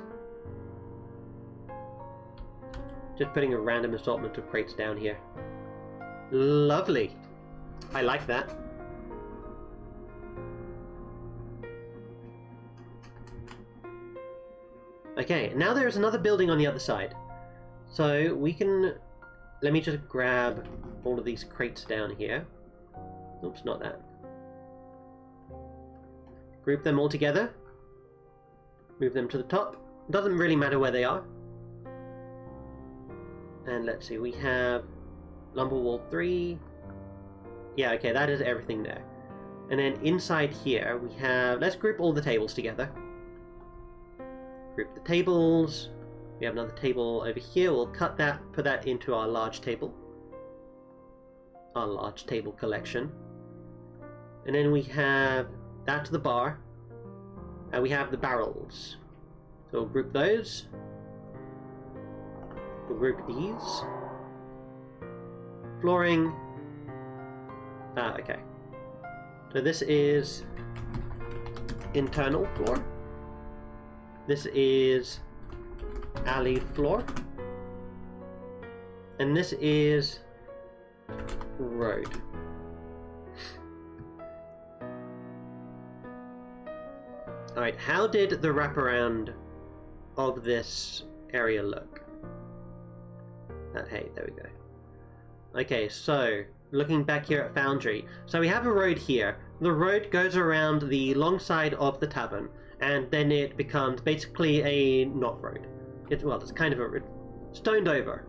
Just putting a random assortment of crates down here. Lovely. I like that. Okay, now there's another building on the other side. So we can... Let me just grab all of these crates down here. Oops, not that. Group them all together. Move them to the top. Doesn't really matter where they are. And let's see, we have lumber wall 3. Yeah, okay, that is everything there. And then inside here we have... Let's group all the tables together. Group the tables. We have another table over here. We'll cut that, put that into our large table. Our large table collection. And then we have... That's the bar. And we have the barrels. So we'll group those. We'll group these. Flooring. Okay. So this is internal floor. This is alley floor. And this is road. Alright, how did the wraparound of this area look? Hey, there we go. Okay, so looking back here at Foundry. So we have a road here. The road goes around the long side of the tavern, and then it becomes basically a not road. Well, it's kind of a stoned over,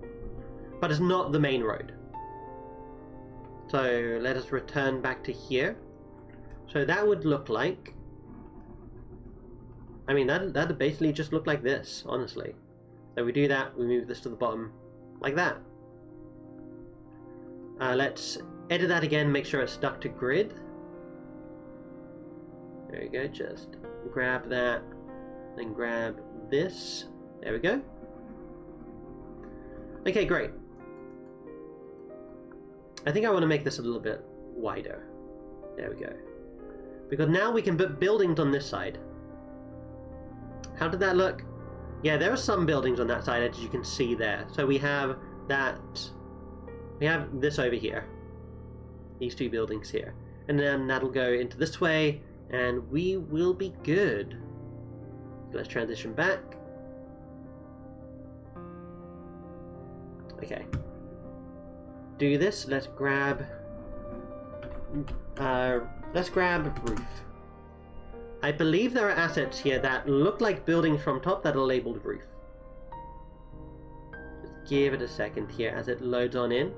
but it's not the main road. So let us return back to here. So that would look like... I mean, that'd basically just look like this, honestly. So we do that, we move this to the bottom, like that. Let's edit that again, make sure it's stuck to grid. There we go, just grab that, then grab this. There we go. Okay, great. I think I want to make this a little bit wider. There we go. Because now we can put buildings on this side. How did that look? Yeah, there are some buildings on that side, as you can see there. So we have that... We have this over here. These two buildings here. And then that'll go into this way, and we will be good. So let's transition back. Okay. Do this. Let's grab roof. I believe there are assets here that look like buildings from top that are labeled roof. Just give it a second here as it loads on in.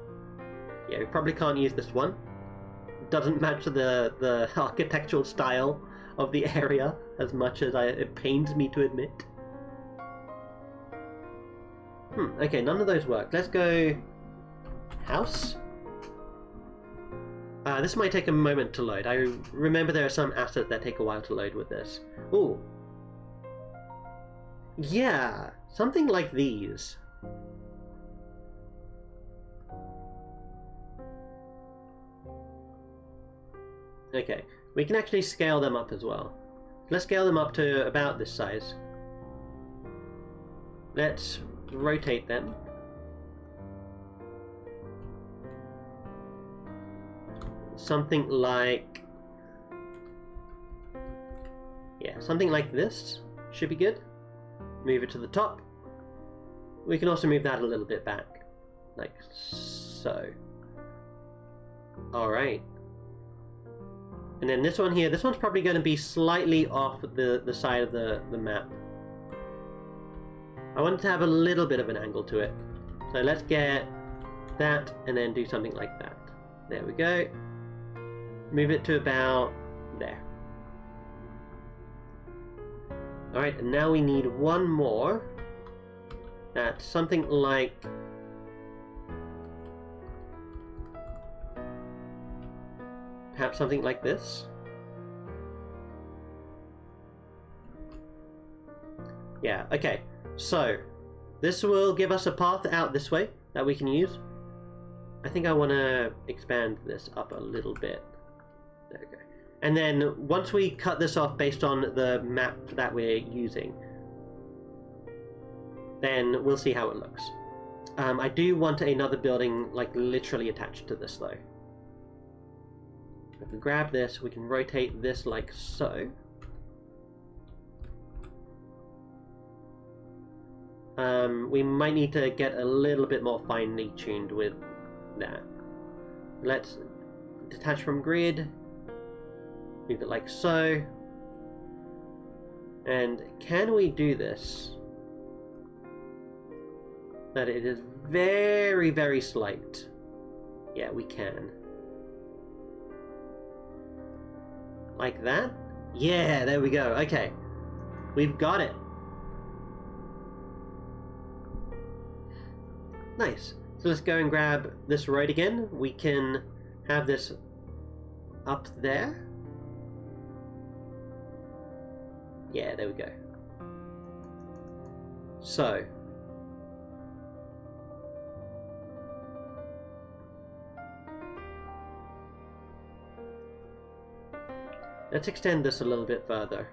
Yeah, we probably can't use this one. It doesn't match the architectural style of the area as much as it pains me to admit. Okay, none of those work. Let's go house. This might take a moment to load. I remember there are some assets that take a while to load with this. Ooh. Yeah, something like these. Okay, we can actually scale them up as well. Let's scale them up to about this size. Let's rotate them. Something like... Yeah, something like this should be good. Move it to the top. We can also move that a little bit back. Like so. Alright. And then this one here, this one's probably going to be slightly off the side of the map. I want it to have a little bit of an angle to it. So let's get that and then do something like that. There we go. move it to about there. Alright, and now we need one more. That's something like... perhaps something like this. Yeah, okay. So, this will give us a path out this way that we can use. I think I want to expand this up a little bit. There we go. And then once we cut this off based on the map that we're using, then we'll see how it looks. I do want another building like literally attached to this though. If we grab this, we can rotate this like so. We might need to get a little bit more finely tuned with that. Let's detach from grid, move it like so. And can we do this that it is very, very slight? Yeah, we can. Like that? Yeah, there we go. Okay. We've got it. Nice. So let's go and grab this road again. We can have this up there. Yeah, there we go. So. Let's extend this a little bit further.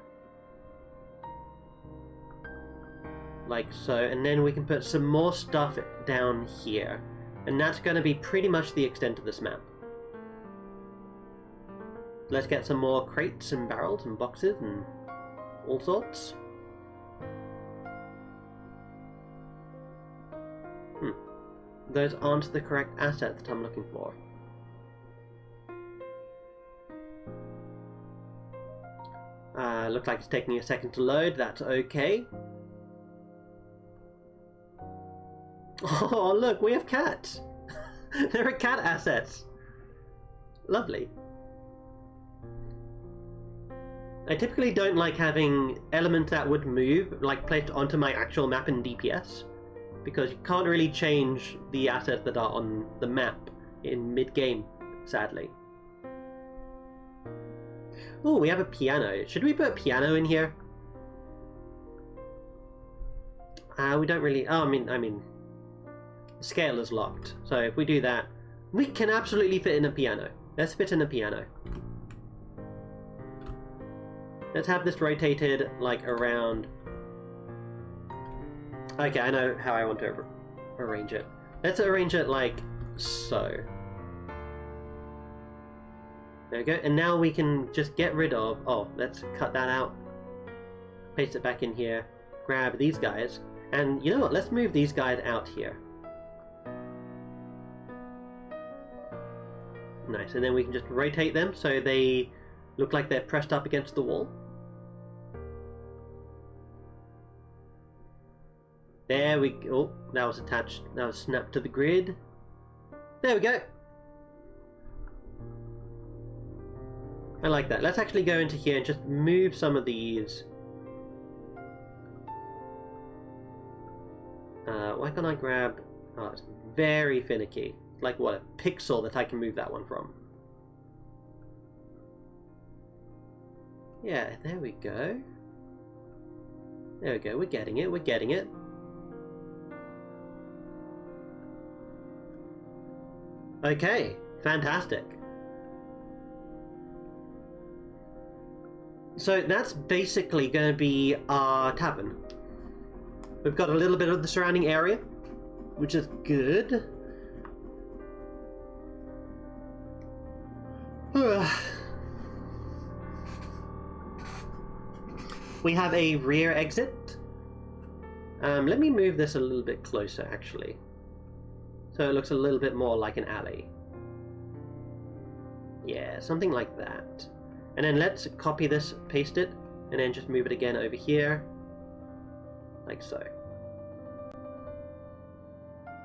Like so, and then we can put some more stuff down here. And that's going to be pretty much the extent of this map. Let's get some more crates and barrels and boxes and all sorts. Those aren't the correct assets that I'm looking for. Looks like it's taking a second to load. That's okay. Oh, look, we have cats. There are cat assets. Lovely. I typically don't like having elements that would move, like placed onto my actual map in DPS, because you can't really change the assets that are on the map in mid-game, sadly. Oh, we have a piano. Should we put a piano in here? We don't really... Oh, I mean... Scale is locked. So if we do that, we can absolutely fit in a piano. Let's fit in a piano. Let's have this rotated, like, around... Okay, I know how I want to arrange it. Let's arrange it like so. There we go. And now we can just get rid of... Oh, let's cut that out. Paste it back in here. Grab these guys. And you know what? Let's move these guys out here. Nice. And then we can just rotate them so they look like they're pressed up against the wall. There we go. Oh, that was attached. That was snapped to the grid. There we go. I like that. Let's actually go into here and just move some of these. Why can't I grab... Oh, it's very finicky. Like, what, a pixel that I can move that one from. Yeah, there we go. There we go. We're getting it. We're getting it. Okay, fantastic. So that's basically going to be our tavern. We've got a little bit of the surrounding area, which is good. We have a rear exit. Let me move this a little bit closer, actually. So it looks a little bit more like an alley. Yeah, something like that. And then let's copy this, paste it, and then just move it again over here. Like so.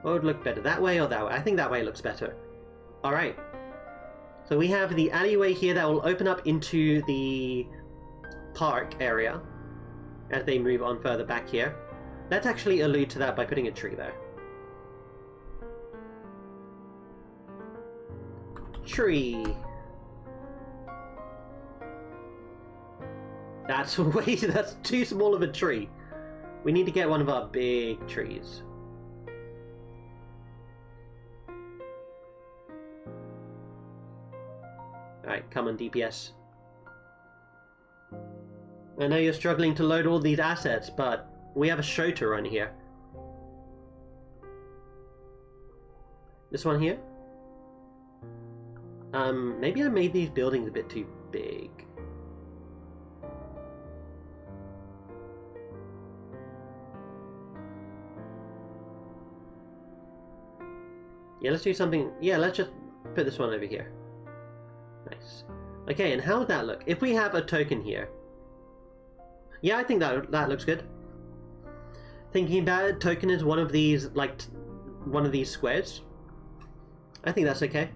What would look better, that way or that way? I think that way looks better. Alright. So we have the alleyway here that will open up into the park area as they move on further back here. Let's actually allude to that by putting a tree there. Tree. That's too small of a tree. We need to get one of our big trees. Alright, come on DPS. I know you're struggling to load all these assets, but we have a show to run here. This one here? Maybe I made these buildings a bit too big. Yeah, let's do something. Yeah, let's just put this one over here. Nice. Okay, and how would that look? If we have a token here. Yeah, I think that looks good. Thinking about it, token is one of these, like, one of these squares. I think that's okay.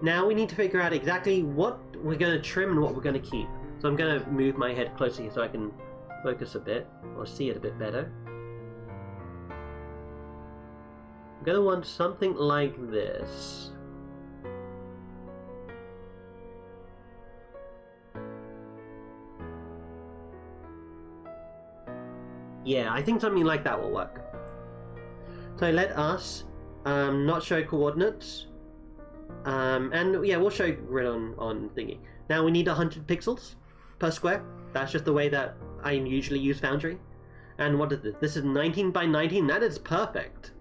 Now we need to figure out exactly what we're going to trim and what we're going to keep. So I'm going to move my head closer here so I can focus a bit, or see it a bit better. I'm going to want something like this. Yeah, I think something like that will work. So let us not show coordinates. And yeah, we'll show grid on thingy. Now we need 100 pixels per square. That's just the way that I usually use Foundry. And what is this? This is 19 by 19. That is perfect.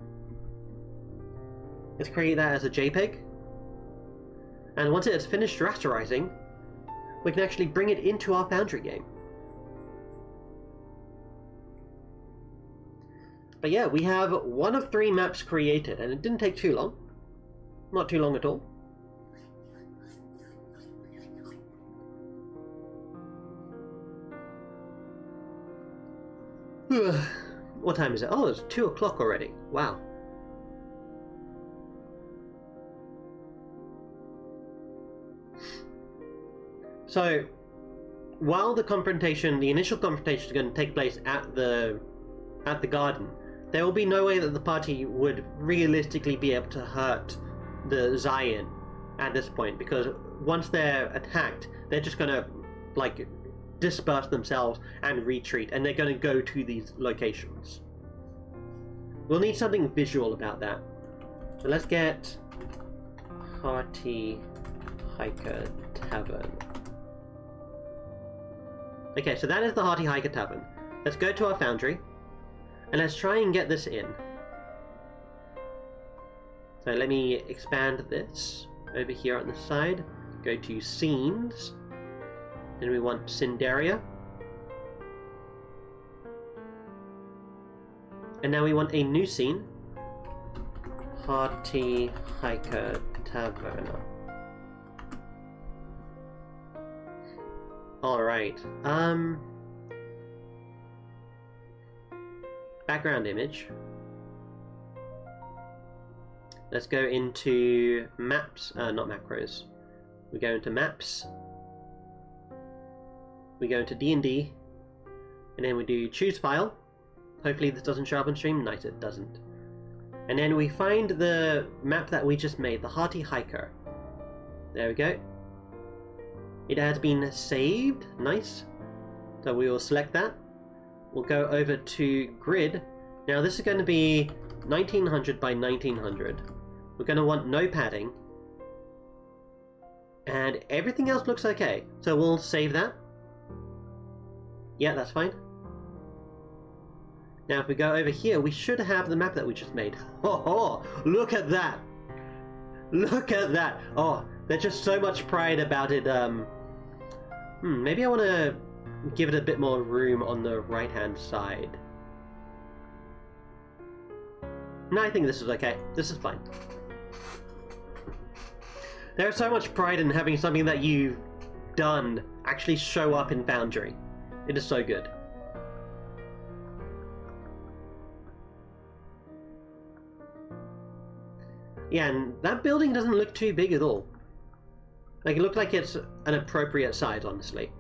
Let's create that as a JPEG. And once it is finished rasterizing, we can actually bring it into our Foundry game. But yeah, we have one of 3 maps created, and it didn't take too long. Not too long at all. What time is it? Oh, it's 2 o'clock already. Wow. So, while the initial confrontation is going to take place at the garden, there will be no way that the party would realistically be able to hurt the Zion at this point, because once they're attacked, they're just gonna, like, disperse themselves and retreat, and they're gonna go to these locations. We'll need something visual about that. So let's get Hearty Hiker Tavern. Okay, so that is the Hearty Hiker Tavern. Let's go to our Foundry. And let's try and get this in. So let me expand this over here on the side. Go to Scenes. Then we want Cinderia. And now we want a new scene. Hearty Hiker Taverna. Alright. Background image. Let's go into maps, not macros. We go into maps. We go into DnD, and then we do choose file. Hopefully this doesn't show up on stream. Nice, it doesn't. And then we find the map that we just made, the Hearty Hiker. There we go. It has been saved. Nice. So we will select that. We'll go over to grid. Now this is going to be 1900 by 1900. We're going to want no padding. And everything else looks okay. So we'll save that. Yeah, that's fine. Now if we go over here, we should have the map that we just made. Oh, look at that! Look at that! Oh, there's just so much pride about it. Maybe I want to give it a bit more room on the right-hand side. No, I think this is okay. This is fine. There's so much pride in having something that you've done actually show up in Foundry. It is so good. Yeah, and that building doesn't look too big at all. Like, it looked like it's an appropriate size, honestly,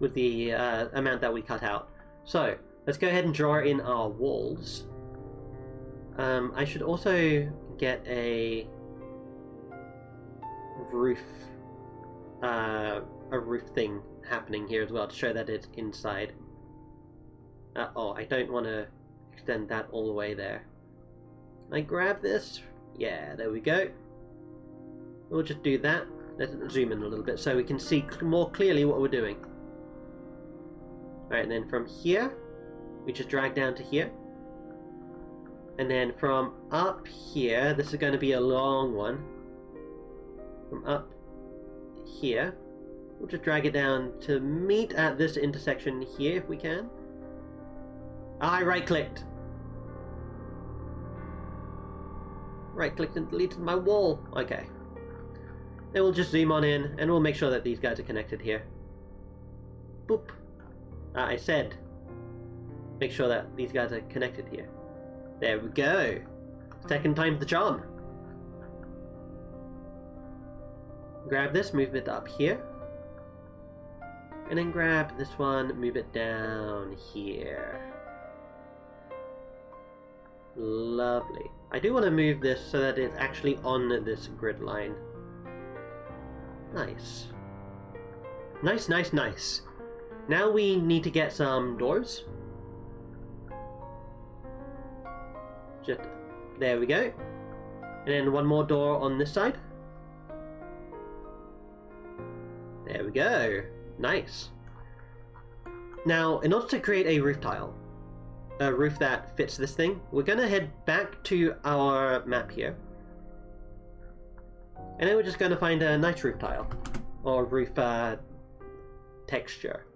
with the amount that we cut out. So, let's go ahead and draw in our walls. I should also get a roof thing happening here as well to show that it's inside. Oh, I don't want to extend that all the way there. Can I grab this? Yeah, there we go. We'll just do that. Let's zoom in a little bit so we can see more clearly what we're doing. Alright, and then from here, we just drag down to here. And then from up here, this is going to be a long one. From up here, we'll just drag it down to meet at this intersection here if we can. I right-clicked. Right-clicked and deleted my wall. Okay. Then we'll just zoom on in, and we'll make sure that these guys are connected here. Boop. I said, make sure that these guys are connected here. There we go. Second time's the charm. Grab this, move it up here. And then grab this one, move it down here. Lovely. I do want to move this so that it's actually on this grid line. Nice. Nice, nice, nice. Now we need to get some doors. Just, there we go. And then one more door on this side. There we go. Nice. Now, in order to create a roof tile, a roof that fits this thing, we're going to head back to our map here. And then we're just going to find a nice roof tile, or roof texture.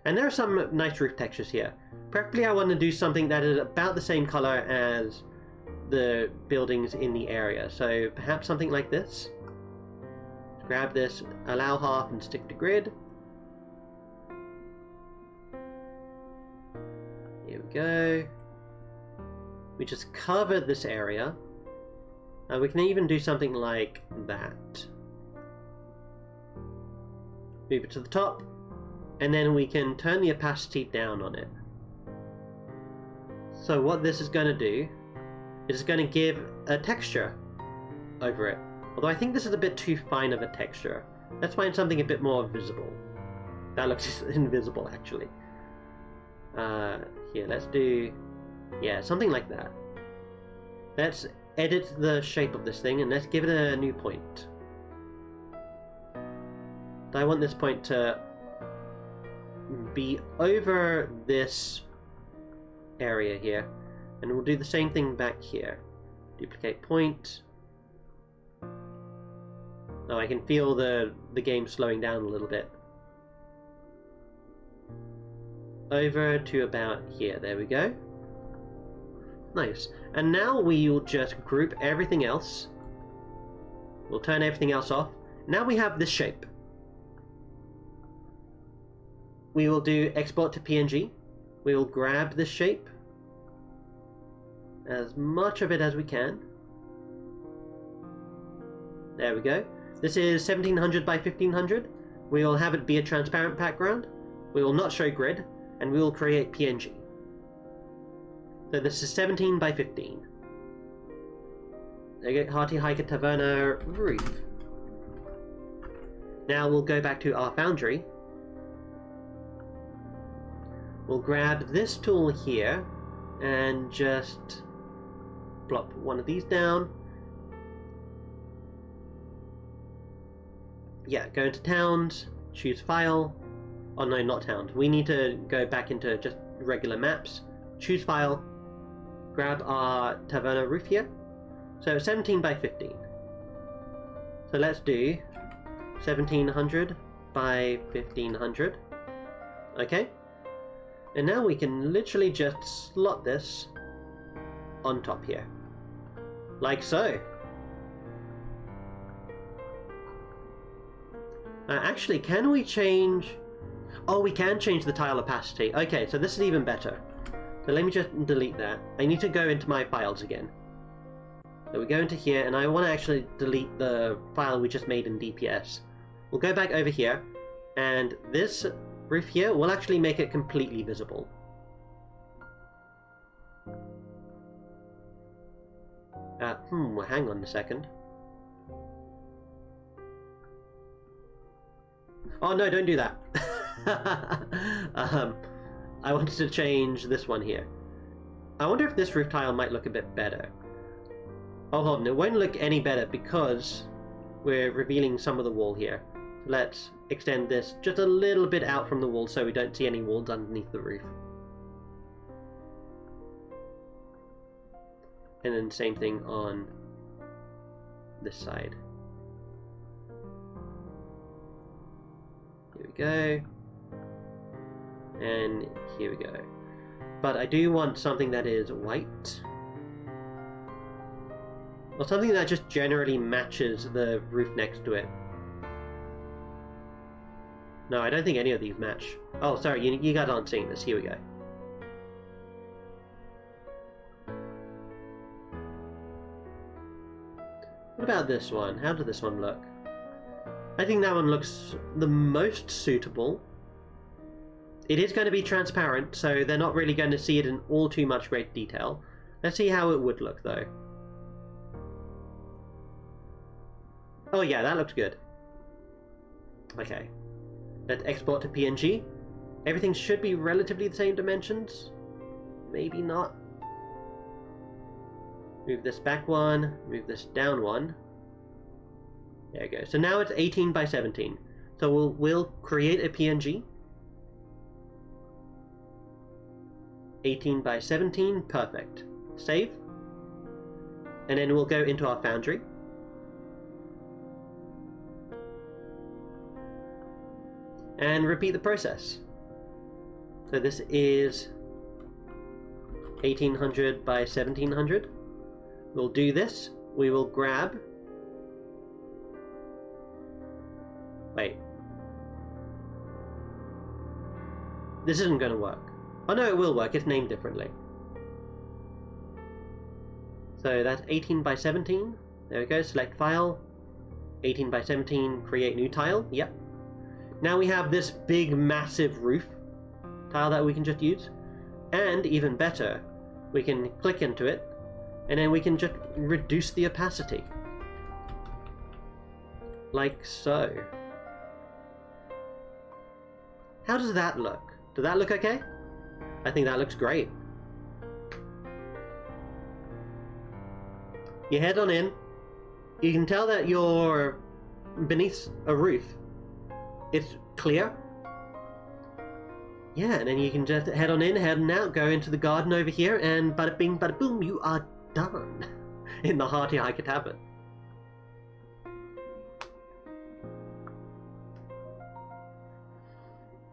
And there are some nice roof textures here. Preferably I want to do something that is about the same color as the buildings in the area. So perhaps something like this. Grab this, allow half and stick to grid. Here we go. We just cover this area. We can even do something like that. Move it to the top. And then we can turn the opacity down on it. So what this is going to do is it's going to give a texture over it. Although I think this is a bit too fine of a texture. Let's find something a bit more visible. That looks invisible actually. Here, let's do... yeah, something like that. Let's edit the shape of this thing and let's give it a new point. I want this point to be over this area here, and we'll do the same thing back here. Duplicate point. Oh, I can feel the game slowing down a little bit. Over to about here. There we go. Nice. And now we will just group everything else. We'll turn everything else off. Now we have this shape. We will do export to PNG. We will grab this shape, as much of it as we can. There we go. This is 1700 by 1500. We will have it be a transparent background. We will not show grid, and we will create PNG. So this is 17 by 15. There you go, Hearty Hiker Taverna roof. Now we'll go back to our foundry. We'll grab this tool here and just plop one of these down. Yeah, go into towns, choose file. Oh no, not towns. We need to go back into just regular maps. Choose file, grab our Taverna roof here. So 17 by 15. So let's do 1700 by 1500. Okay. And now we can literally just slot this on top here. Like so. Actually, can we change... oh, we can change the tile opacity. Okay, so this is even better. So let me just delete that. I need to go into my files again. So we go into here, and I want to actually delete the file we just made in DPS. We'll go back over here, and this roof here will actually make it completely visible. Hang on a second. Oh no, don't do that. I wanted to change this one here. I wonder if this roof tile might look a bit better. Oh, hold on, it won't look any better because we're revealing some of the wall here. Let's extend this just a little bit out from the wall so we don't see any walls underneath the roof. And then same thing on this side. Here we go. And here we go. But I do want something that is white. Or something that just generally matches the roof next to it. No, I don't think any of these match. Oh, sorry, you guys aren't seeing this. Here we go. What about this one? How does this one look? I think that one looks the most suitable. It is going to be transparent, so they're not really going to see it in all too much great detail. Let's see how it would look, though. Oh yeah, that looks good. Okay. Let's export to PNG. Everything should be relatively the same dimensions. Maybe not. Move this back one, move this down one. There we go. So now it's 18 by 17. So we'll create a PNG. 18 by 17, perfect. Save. And then we'll go into our Foundry. And repeat the process. So this is 1800 by 1700. We'll do this. We will grab... Wait. This isn't going to work. Oh no, it will work. It's named differently. So that's 18 by 17. There we go. Select file. 18 by 17. Create new tile. Yep. Now we have this big, massive roof tile that we can just use. And even better, we can click into it, and then we can just reduce the opacity. Like so. How does that look? Does that look okay? I think that looks great. You head on in. You can tell that you're beneath a roof. It's clear. Yeah, and then you can just head on in, head on out, go into the garden over here, and bada bing, bada boom, you are done in the hearty high tavern.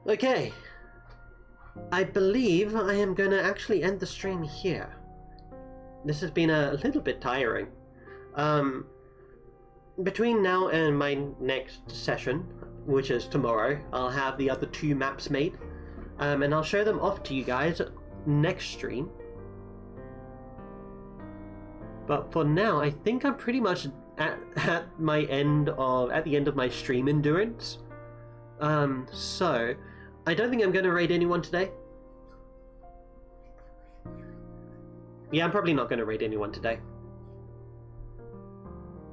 Okay. I believe I am going to actually end the stream here. This has been a little bit tiring. Between now and my next session, which is tomorrow, I'll have the other 2 maps made. And I'll show them off to you guys next stream. But for now, I think I'm pretty much at the end of my stream endurance. So I don't think I'm going to raid anyone today. Yeah, I'm probably not going to raid anyone today.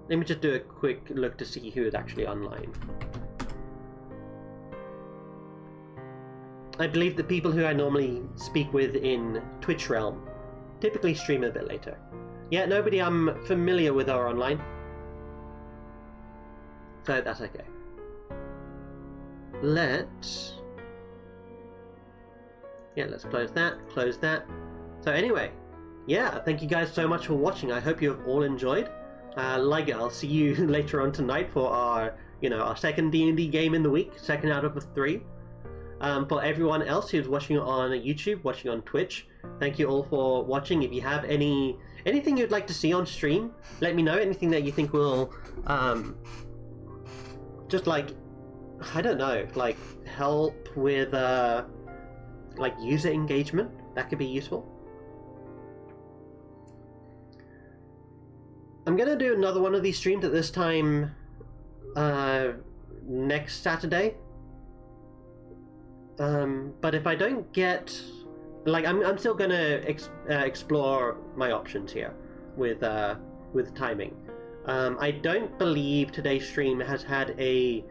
Let me just do a quick look to see who is actually online. I believe the people who I normally speak with in Twitch realm typically stream a bit later. Yeah, nobody I'm familiar with are online. So that's okay. Let's close that. So anyway, yeah, thank you guys so much for watching. I hope you have all enjoyed. I'll see you later on tonight for our second D&D game in the week, second out of the 3. For everyone else who's watching on YouTube, watching on Twitch, thank you all for watching. If you have anything you'd like to see on stream, let me know. Anything that you think will, just like, I don't know, like help with like user engagement, that could be useful. I'm gonna do another one of these streams at this time next Saturday. But if I don't get, like, I'm still gonna explore my options here with timing. I don't believe today's stream has had a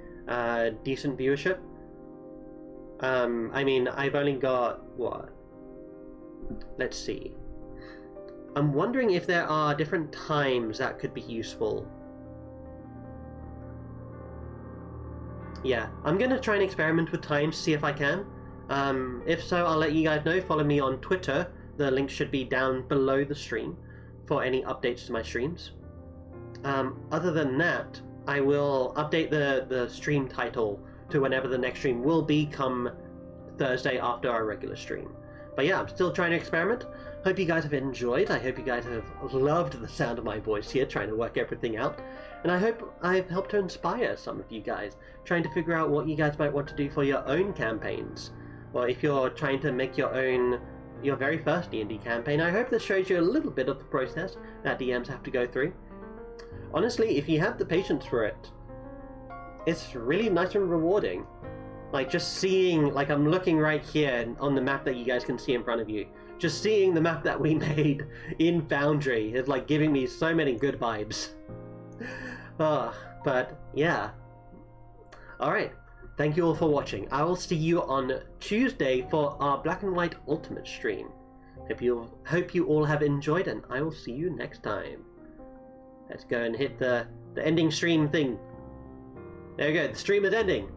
decent viewership. I mean, I've only got what? Let's see. I'm wondering if there are different times that could be useful. Yeah, I'm gonna try and experiment with times, see if I can. If so, I'll let you guys know. Follow me on Twitter. The link should be down below the stream for any updates to my streams. Other than that, I will update the stream title to whenever the next stream will be come Thursday after our regular stream. But yeah, I'm still trying to experiment. Hope you guys have enjoyed. I hope you guys have loved the sound of my voice here, trying to work everything out. And I hope I've helped to inspire some of you guys, trying to figure out what you guys might want to do for your own campaigns. Or if you're trying to make your very first D&D campaign, I hope this shows you a little bit of the process that DMs have to go through. Honestly, if you have the patience for it, it's really nice and rewarding. Like, just seeing, like, I'm looking right here on the map that you guys can see in front of you. Just seeing the map that we made in Foundry is, like, giving me so many good vibes. But, yeah. Alright, thank you all for watching. I will see you on Tuesday for our Black and White Ultimate stream. Hope you all have enjoyed, and I will see you next time. Let's go and hit the ending stream thing. There we go, the stream is ending.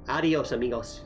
Adios, amigos.